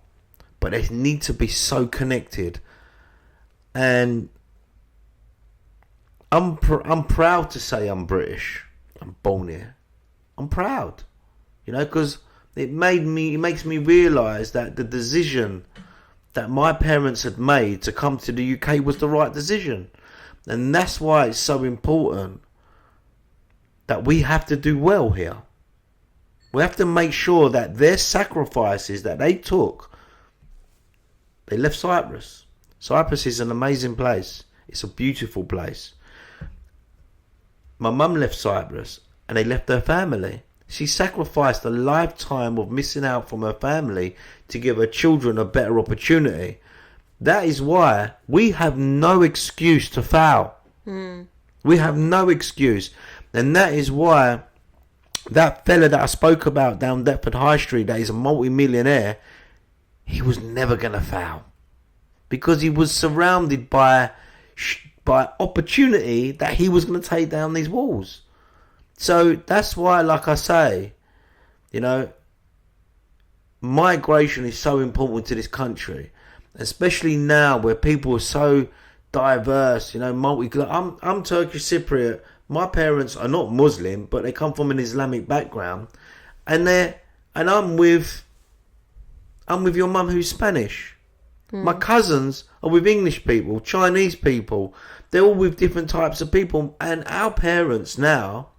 Speaker 2: but they need to be so connected. And I'm proud to say I'm British. I'm born here. I'm proud, you know, because it makes me realise that the decision that my parents had made to come to the UK was the right decision. And that's why it's so important that we have to do well here. We have to make sure that their sacrifices that they took, they left Cyprus. Cyprus is an amazing place. It's a beautiful place. My mum left Cyprus and they left her family. She sacrificed a lifetime of missing out from her family to give her children a better opportunity. That is why we have no excuse to foul. We have no excuse. And that is why that fella that I spoke about down Deptford High Street, that is a multi-millionaire, he was never going to foul. Because he was surrounded by opportunity that he was going to take down these walls. So that's why, like I say, you know, migration is so important to this country. Especially now where people are so diverse, you know, I'm Turkish Cypriot. My parents are not Muslim, but they come from an Islamic background, and I'm with your mum who's Spanish. My cousins are with English people, Chinese people. They're all with different types of people, and our parents now,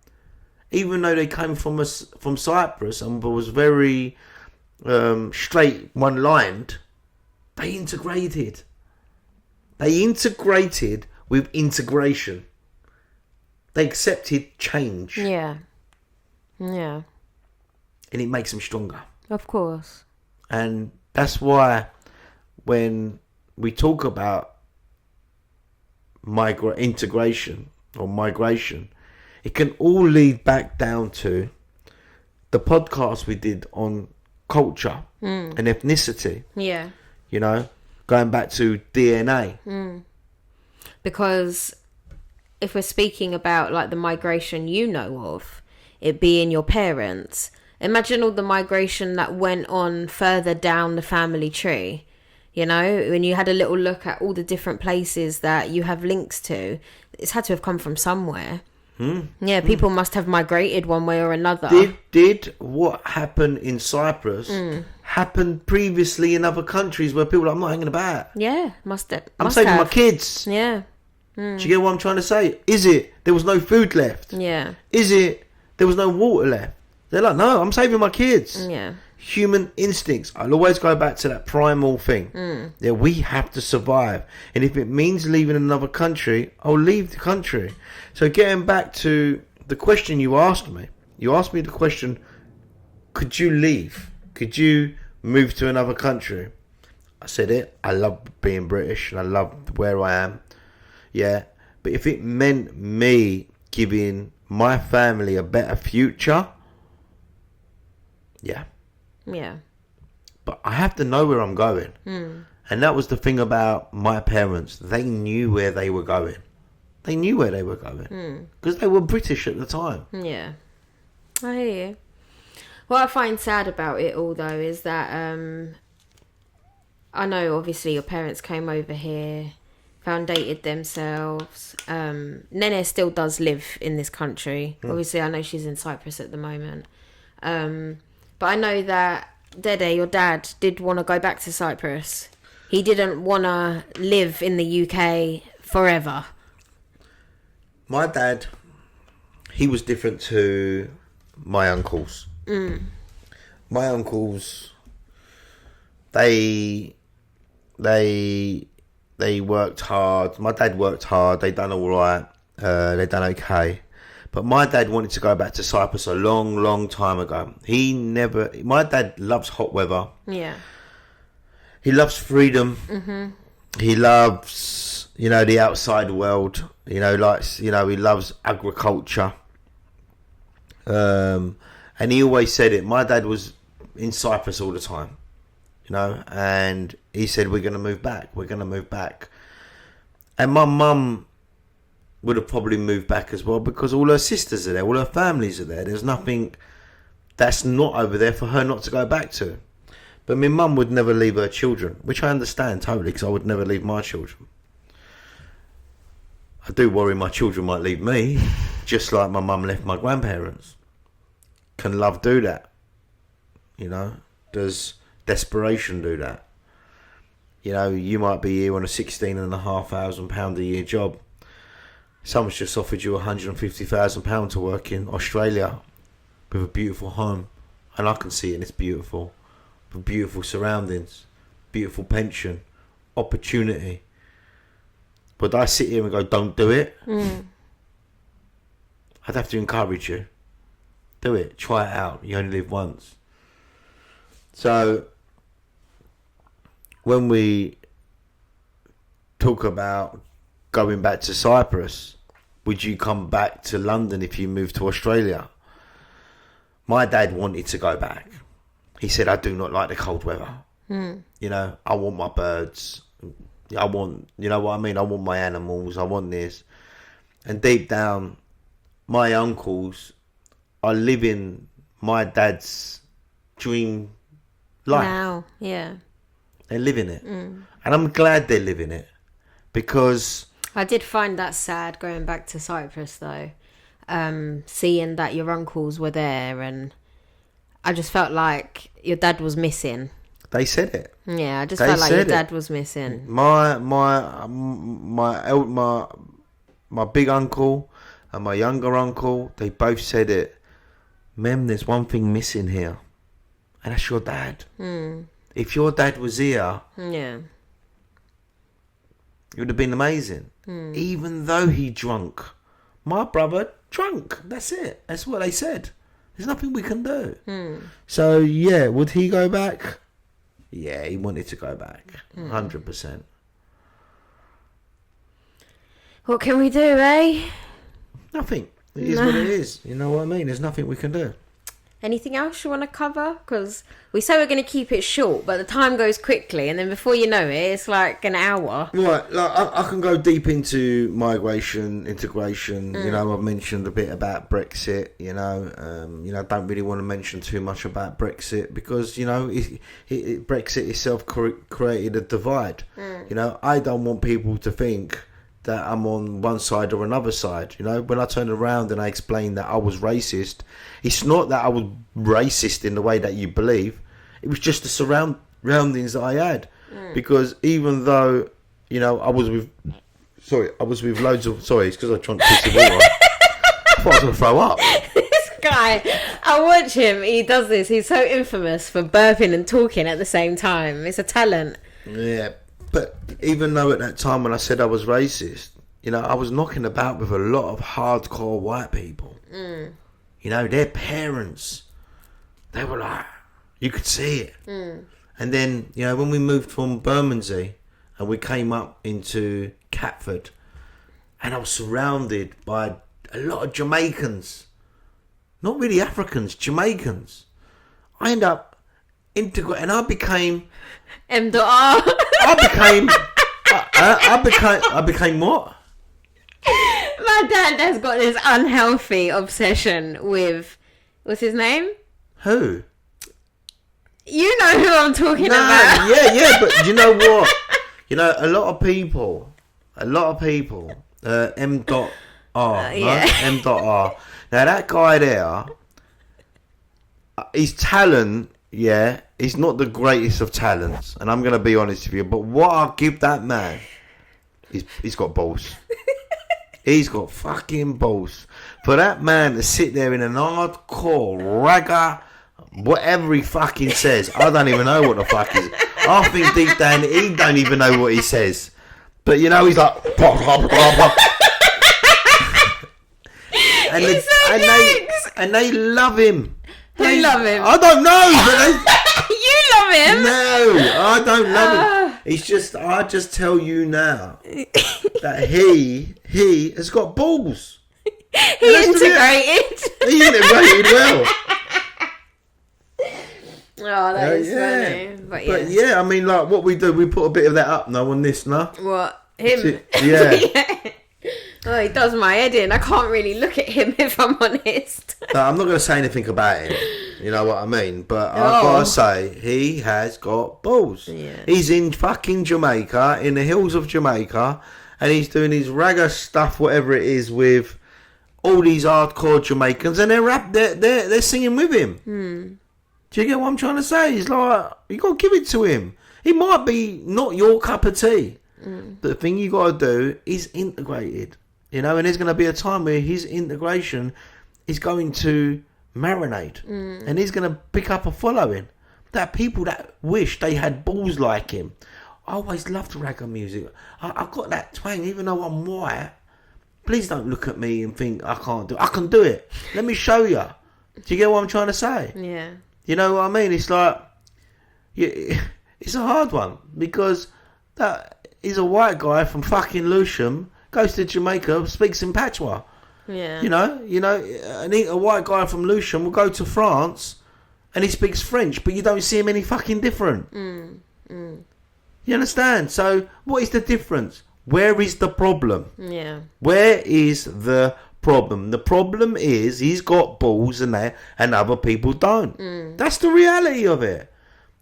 Speaker 2: even though they came from Cyprus and was very straight, one-lined, they integrated. They integrated with integration. They accepted change.
Speaker 1: Yeah. Yeah.
Speaker 2: And it makes them stronger.
Speaker 1: Of course.
Speaker 2: And that's why when we talk about integration or migration, it can all lead back down to the podcast we did on culture and ethnicity.
Speaker 1: Yeah.
Speaker 2: You know, going back to DNA.
Speaker 1: Because if we're speaking about like the migration you know of, it being your parents, imagine all the migration that went on further down the family tree. You know, when you had a little look at all the different places that you have links to, it's had to have come from somewhere. Yeah, people must have migrated one way or another.
Speaker 2: Did what happened in Cyprus happen previously in other countries where people are like, I'm not hanging about?
Speaker 1: Yeah,
Speaker 2: I'm saving my kids.
Speaker 1: Yeah.
Speaker 2: Do you get what I'm trying to say? Is it there was no food left?
Speaker 1: Yeah.
Speaker 2: Is it there was no water left? They're like, no, I'm saving my kids.
Speaker 1: Yeah.
Speaker 2: Human instincts. I'll always go back to that primal thing. Yeah, we have to survive. And if it means leaving another country, I'll leave the country. So getting back to the question you asked me. You asked me the question, could you leave? Could you move to another country? I said it. I love being British and I love where I am. Yeah. But if it meant me giving my family a better future, yeah.
Speaker 1: Yeah.
Speaker 2: But I have to know where I'm going. And that was the thing about my parents. They knew where they were going. They knew where they were going. Because they were British at the time.
Speaker 1: Yeah. I hear you. What I find sad about it all, though, is that I know, obviously, your parents came over here, foundated themselves. Nene still does live in this country. Obviously, I know she's in Cyprus at the moment. But I know that Dede, your dad, did want to go back to Cyprus. He didn't want to live in the UK forever.
Speaker 2: My dad, he was different to my uncles. My uncles, they worked hard. My dad worked hard. They done all right. They done okay. But my dad wanted to go back to Cyprus a long, long time ago. My dad loves hot weather.
Speaker 1: Yeah.
Speaker 2: He loves freedom. He loves, the outside world. He loves agriculture. And he always said it. My dad was in Cyprus all the time, and he said, we're going to move back. We're going to move back. And my mum would have probably moved back as well because all her sisters are there, all her families are there. There's nothing that's not over there for her not to go back to. But my mum would never leave her children, which I understand totally because I would never leave my children. I do worry my children might leave me, just like my mum left my grandparents. Can love do that? Does desperation do that? You might be here on a £16,500 a year job. Someone's just offered you £150,000 to work in Australia with a beautiful home, and I can see it and it's beautiful, with beautiful surroundings, beautiful pension, opportunity. But I sit here and go, don't do it. I'd have to encourage you. Do it. Try it out. You only live once. So when we talk about going back to Cyprus, would you come back to London if you moved to Australia? My dad wanted to go back. He said, I do not like the cold weather. I want my birds. I want, I want my animals. I want this. And deep down, my uncles are living my dad's dream life.
Speaker 1: Now, yeah.
Speaker 2: They're living it. And I'm glad they're living it. because
Speaker 1: I did find that sad going back to Cyprus though, seeing that your uncles were there, and I just felt like your dad was missing.
Speaker 2: they said it.
Speaker 1: Yeah, I just
Speaker 2: They
Speaker 1: felt like your
Speaker 2: said it.
Speaker 1: dad was missing.
Speaker 2: My big uncle and my younger uncle, they both said it. Mem, there's one thing missing here, and that's your dad. If your dad was here,
Speaker 1: Yeah.
Speaker 2: it would have been amazing. Even though he drunk, my brother drunk. That's it. That's what they said. There's nothing we can do. So yeah, would he go back? Yeah, he wanted to go back, 100%.
Speaker 1: What can we do, eh?
Speaker 2: Nothing. It is what it is. You know what I mean? There's nothing we can do.
Speaker 1: Anything else you want to cover? Because we say we're going to keep it short, but the time goes quickly, and then before you know it, it's like an hour.
Speaker 2: Right, like I can go deep into migration, integration. You know, I've mentioned a bit about Brexit. You know, I don't really want to mention too much about Brexit because Brexit itself created a divide. You know, I don't want people to think that I'm on one side or another side. You know, when I turned around and I explained that I was racist, it's not that I was racist in the way that you believe. It was just the surroundings that I had. Because even though, you know, I was with loads of, it's because I drank piss of water. I thought I was going to throw up.
Speaker 1: This guy, I watch him, he does this. He's so infamous for burping and talking at the same time. It's a talent.
Speaker 2: Yeah, but even though at that time when I said I was racist, you know, I was knocking about with a lot of hardcore white people. You know, their parents, they were like, you could see it. And then, you know, when we moved from Bermondsey and we came up into Catford, and I was surrounded by a lot of Jamaicans, not really Africans, Jamaicans. I ended up integrating, and I became
Speaker 1: M.R.
Speaker 2: I became what?
Speaker 1: My dad has got this unhealthy obsession with, what's his name?
Speaker 2: Who?
Speaker 1: You know who I'm talking about.
Speaker 2: Yeah, but you know what? You know, a lot of people, M.R. M.R. Now that guy there, his talent, he's not the greatest of talents, and I'm going to be honest with you, but what I'll give that man, he's got balls. He's got fucking balls. For that man to sit there in an hardcore ragga, whatever he fucking says, I don't even know what the fuck is. I think deep down he don't even know what he says. But you know, he's like, and they love him.
Speaker 1: Who love him?
Speaker 2: I don't know, but
Speaker 1: You love him?
Speaker 2: no, I don't love him. It's just, I just tell you now that he has got balls.
Speaker 1: He integrated.
Speaker 2: He integrated well.
Speaker 1: Oh, that is funny.
Speaker 2: But yeah, I mean, like, what we do, we put a bit of that up now on this, no?
Speaker 1: What? Him?
Speaker 2: Yeah.
Speaker 1: Yeah. Oh, he does my head in. I can't really look at him if I'm honest.
Speaker 2: No, I'm not going to say anything about him. You know what I mean? But I've got to say, he has got balls.
Speaker 1: Yeah.
Speaker 2: He's in fucking Jamaica, in the hills of Jamaica, and he's doing his ragga stuff, whatever it is, with all these hardcore Jamaicans, and they're singing with him. Do you get what I'm trying to say? He's like, you got to give it to him. He might be not your cup of tea. But the thing you got to do is integrated. You know, and there's going to be a time where his integration is going to marinate. And he's going to pick up a following. That people that wish they had balls like him. I always loved ragga music. I've got that twang, even though I'm white. Please don't look at me and think I can't do it. I can do it. Let me show you. Do you get what I'm trying to say?
Speaker 1: Yeah.
Speaker 2: You know what I mean? It's like, it's a hard one because he's a white guy from fucking Lewisham, goes to Jamaica, speaks in patois.
Speaker 1: Yeah.
Speaker 2: You know, and a white guy from Lewisham will go to France and he speaks French, but you don't see him any fucking different. You understand? So what is the difference? Where is the problem?
Speaker 1: Yeah.
Speaker 2: Where is the problem? The problem is he's got balls and other people don't. That's the reality of it.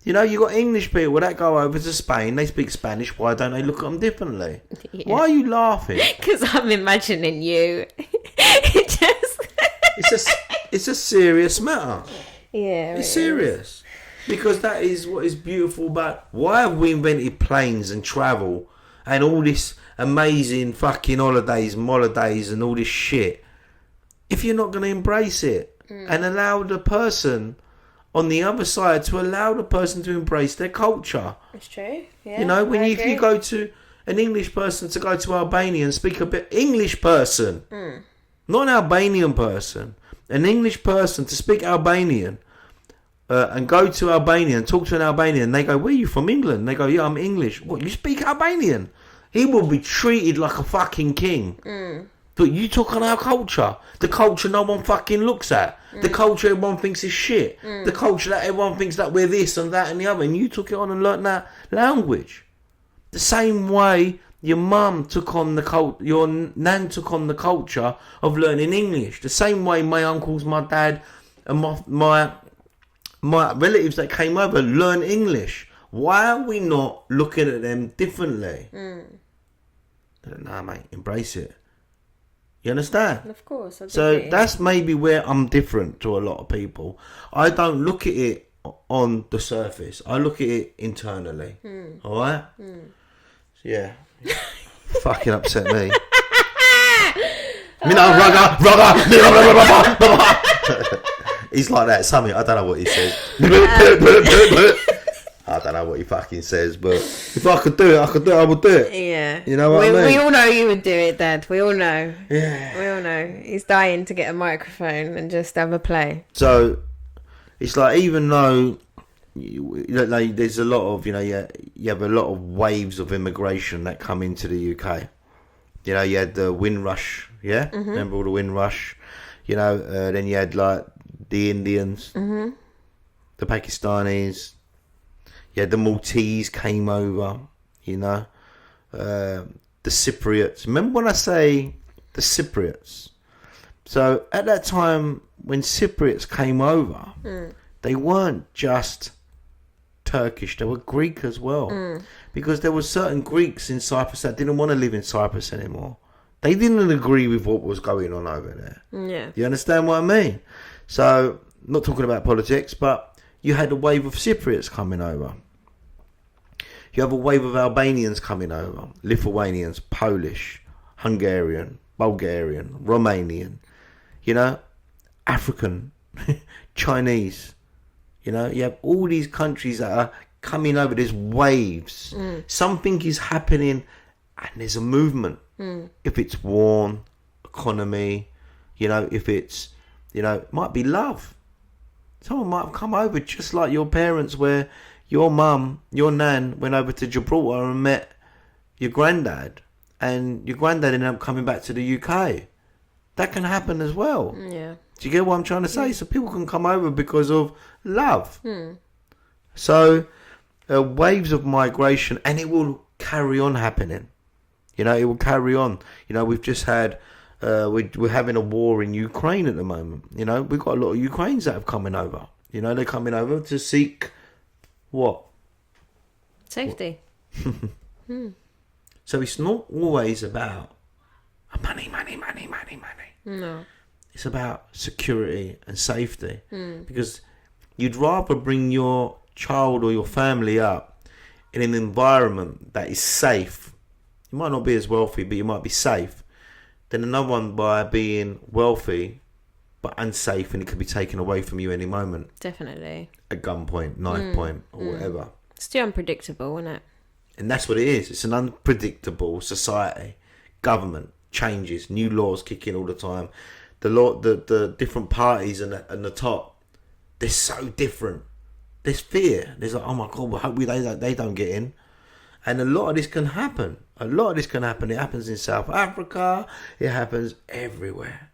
Speaker 2: You know, you got English people that go over to Spain. They speak Spanish. Why don't they look at them differently? Yeah. Why are you laughing?
Speaker 1: Because I'm imagining you.
Speaker 2: It's a serious matter.
Speaker 1: Yeah,
Speaker 2: it's serious. Because that is what is beautiful about. Why have we invented planes and travel and all this amazing fucking holidays and all this shit if you're not going to embrace it and allow the person on the other side to allow the person to embrace their culture?
Speaker 1: It's true. Yeah,
Speaker 2: you know, if you go to an English person to go to Albania and speak a bit English person, not an Albanian person, an English person to speak Albanian. And go to Albania and talk to an Albanian. They go, where are you from? England? They go, yeah, I'm English. What, you speak Albanian? He will be treated like a fucking king. But you talk on our culture. The culture no one fucking looks at. The culture everyone thinks is shit. The culture that everyone thinks that we're this and that and the other. And you took it on and learnt that language. The same way your mum took on the culture, your nan took on the culture of learning English. The same way my uncles, my dad and my relatives that came over learn English. Why are we not looking at them differently? Nah, mate, embrace it. You understand?
Speaker 1: Of course.
Speaker 2: So that's maybe where I'm different to a lot of people. I don't look at it on the surface. I look at it internally. All right? So yeah. Fucking upset me. He's like that. Something I don't know what he says. I don't know what he fucking says, but if I could do it, I would do it.
Speaker 1: Yeah.
Speaker 2: You know what I mean?
Speaker 1: We all know you would do it, Dad. We all know.
Speaker 2: Yeah.
Speaker 1: We all know. He's dying to get a microphone and just have a play.
Speaker 2: So it's like, even though there's a lot of, you have a lot of waves of immigration that come into the UK. You know, you had the Windrush, yeah? Remember all the Windrush? Then you had like the Indians, the Pakistanis, the Maltese came over, the Cypriots. Remember when I say the Cypriots? So at that time when Cypriots came over, they weren't just Turkish, they were Greek as well. Because there were certain Greeks in Cyprus that didn't want to live in Cyprus anymore. They didn't agree with what was going on over there.
Speaker 1: Yeah.
Speaker 2: You understand what I mean? So, not talking about politics, but you had a wave of Cypriots coming over. You have a wave of Albanians coming over. Lithuanians, Polish, Hungarian, Bulgarian, Romanian. African, Chinese. You have all these countries that are coming over. There's waves. Something is happening and there's a movement. If it's war, economy, if it's, it might be love. Someone might have come over just like your parents, where your mum, your nan went over to Gibraltar and met your granddad, and your granddad ended up coming back to the UK. That can happen as well.
Speaker 1: Yeah.
Speaker 2: Do you get what I'm trying to say? So people can come over because of love. So waves of migration, and it will carry on happening. It will carry on. We've just had, we're having a war in Ukraine at the moment. We've got a lot of Ukrainians that have coming over. They're coming over to seek what?
Speaker 1: Safety.
Speaker 2: So it's not always about money.
Speaker 1: No.
Speaker 2: It's about security and safety. Because you'd rather bring your child or your family up in an environment that is safe. You might not be as wealthy, but you might be safe. Than another one by being wealthy but unsafe, and it could be taken away from you any moment.
Speaker 1: Definitely.
Speaker 2: At gunpoint, knife point, or whatever.
Speaker 1: It's too unpredictable, isn't it?
Speaker 2: And that's what it is. It's an unpredictable society. Government changes, new laws kick in all the time. The different parties and the top, they're so different. There's fear. There's like, oh my God, we hope they don't get in. And a lot of this can happen. It happens in South Africa. It happens everywhere.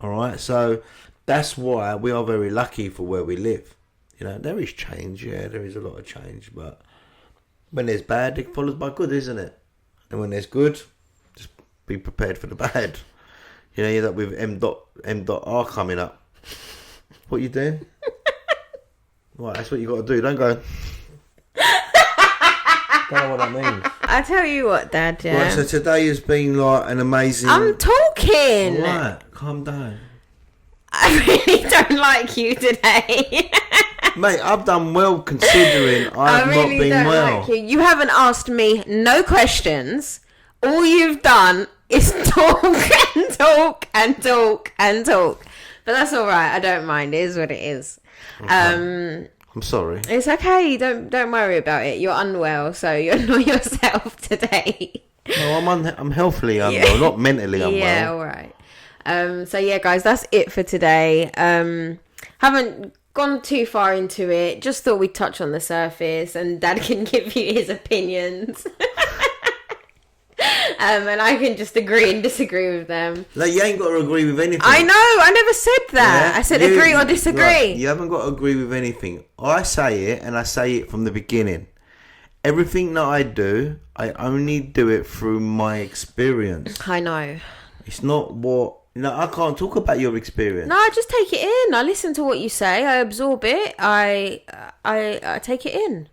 Speaker 2: All right. So that's why we are very lucky for where we live. There is change. Yeah, there is a lot of change. But when there's bad, it follows by good, isn't it? And when there's good, just be prepared for the bad. You're that with M.R. coming up. What you doing? Right, that's what you got to do. Don't go. know what that means.
Speaker 1: I tell you what, Dad. Yeah.
Speaker 2: Right, so today has been like an amazing.
Speaker 1: I'm talking.
Speaker 2: Right, calm down.
Speaker 1: I really don't like you today.
Speaker 2: Mate, I've done well considering I've not been well.
Speaker 1: Like you. You haven't asked me no questions. All you've done is talk and talk and talk and talk. But that's all right. I don't mind. It is what it is.
Speaker 2: Okay. I'm sorry.
Speaker 1: It's okay. Don't worry about it. You're unwell, so you're not yourself today.
Speaker 2: No, I'm healthily unwell, not mentally unwell.
Speaker 1: Yeah, all right. So yeah, guys, that's it for today. Haven't gone too far into it. Just thought we'd touch on the surface, and Dad can give you his opinions. And I can just agree and disagree with them.
Speaker 2: No, you ain't got to agree with anything.
Speaker 1: I know, I never said that.
Speaker 2: Yeah?
Speaker 1: I said agree or disagree.
Speaker 2: Right, you haven't got to agree with anything. I say it, and I say it from the beginning. Everything that I do, I only do it through my experience.
Speaker 1: I know.
Speaker 2: It's not what... No, I can't talk about your experience.
Speaker 1: No, I just take it in. I listen to what you say. I absorb it. I take it in.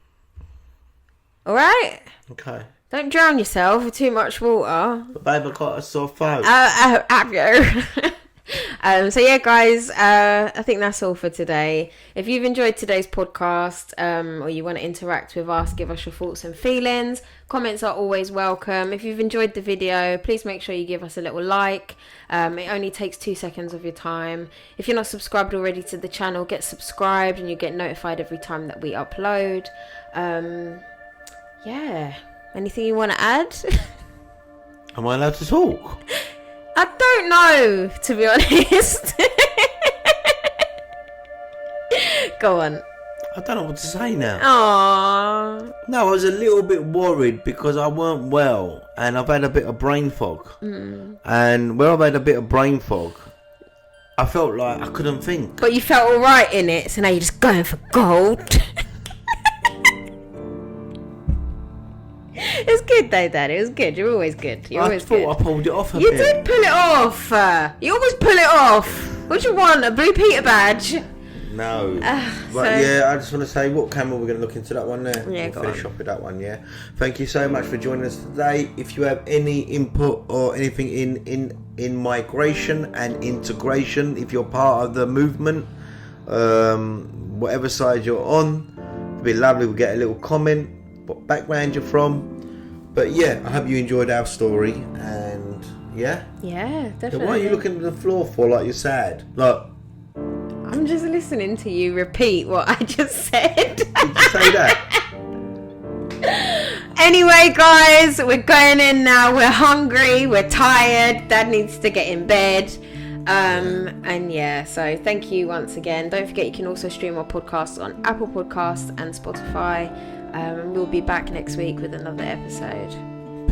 Speaker 1: All right?
Speaker 2: Okay.
Speaker 1: Don't drown yourself with too much water.
Speaker 2: But babe, I got a sore throat.
Speaker 1: Have you? So yeah, guys, I think that's all for today. If you've enjoyed today's podcast, or you want to interact with us, give us your thoughts and feelings. Comments are always welcome. If you've enjoyed the video, please make sure you give us a little like. It only takes 2 seconds of your time. If you're not subscribed already to the channel, get subscribed and you get notified every time that we upload. Yeah. Anything you want to add?
Speaker 2: Am I allowed to talk?
Speaker 1: I don't know, to be honest. Go on.
Speaker 2: I don't know what to say now.
Speaker 1: Aww.
Speaker 2: No, I was a little bit worried because I weren't well and I've had a bit of brain fog. And where I've had a bit of brain fog, I felt like I couldn't think.
Speaker 1: But you felt alright in it, so now you're just going for gold. It's good though, Dad. It was good. You're always good. You're always good.
Speaker 2: I pulled it off a bit.
Speaker 1: You did pull it off. You always pull it off. What do you want? A Blue Peter badge?
Speaker 2: No. But yeah, I just want to say, what camera we're going to look into that one there.
Speaker 1: Yeah,
Speaker 2: we'll finish off with that one, yeah. Thank you so much for joining us today. If you have any input or anything in migration and integration, if you're part of the movement, whatever side you're on, it'd be lovely. We'll get a little comment, what background you're from. But yeah, I hope you enjoyed our story, and yeah,
Speaker 1: definitely.
Speaker 2: Why are you looking at the floor for like you're sad? Like,
Speaker 1: I'm just listening to you repeat what I just said.
Speaker 2: Did you say that?
Speaker 1: Anyway, guys, we're going in now. We're hungry. We're tired. Dad needs to get in bed. And yeah, so thank you once again. Don't forget you can also stream our podcasts on Apple Podcasts and Spotify. We'll be back next week with another episode.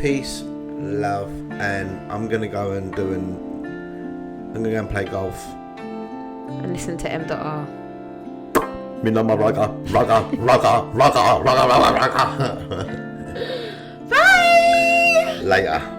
Speaker 2: Peace, love, and I'm gonna go and play golf
Speaker 1: and listen to M.R.
Speaker 2: Bye. Later.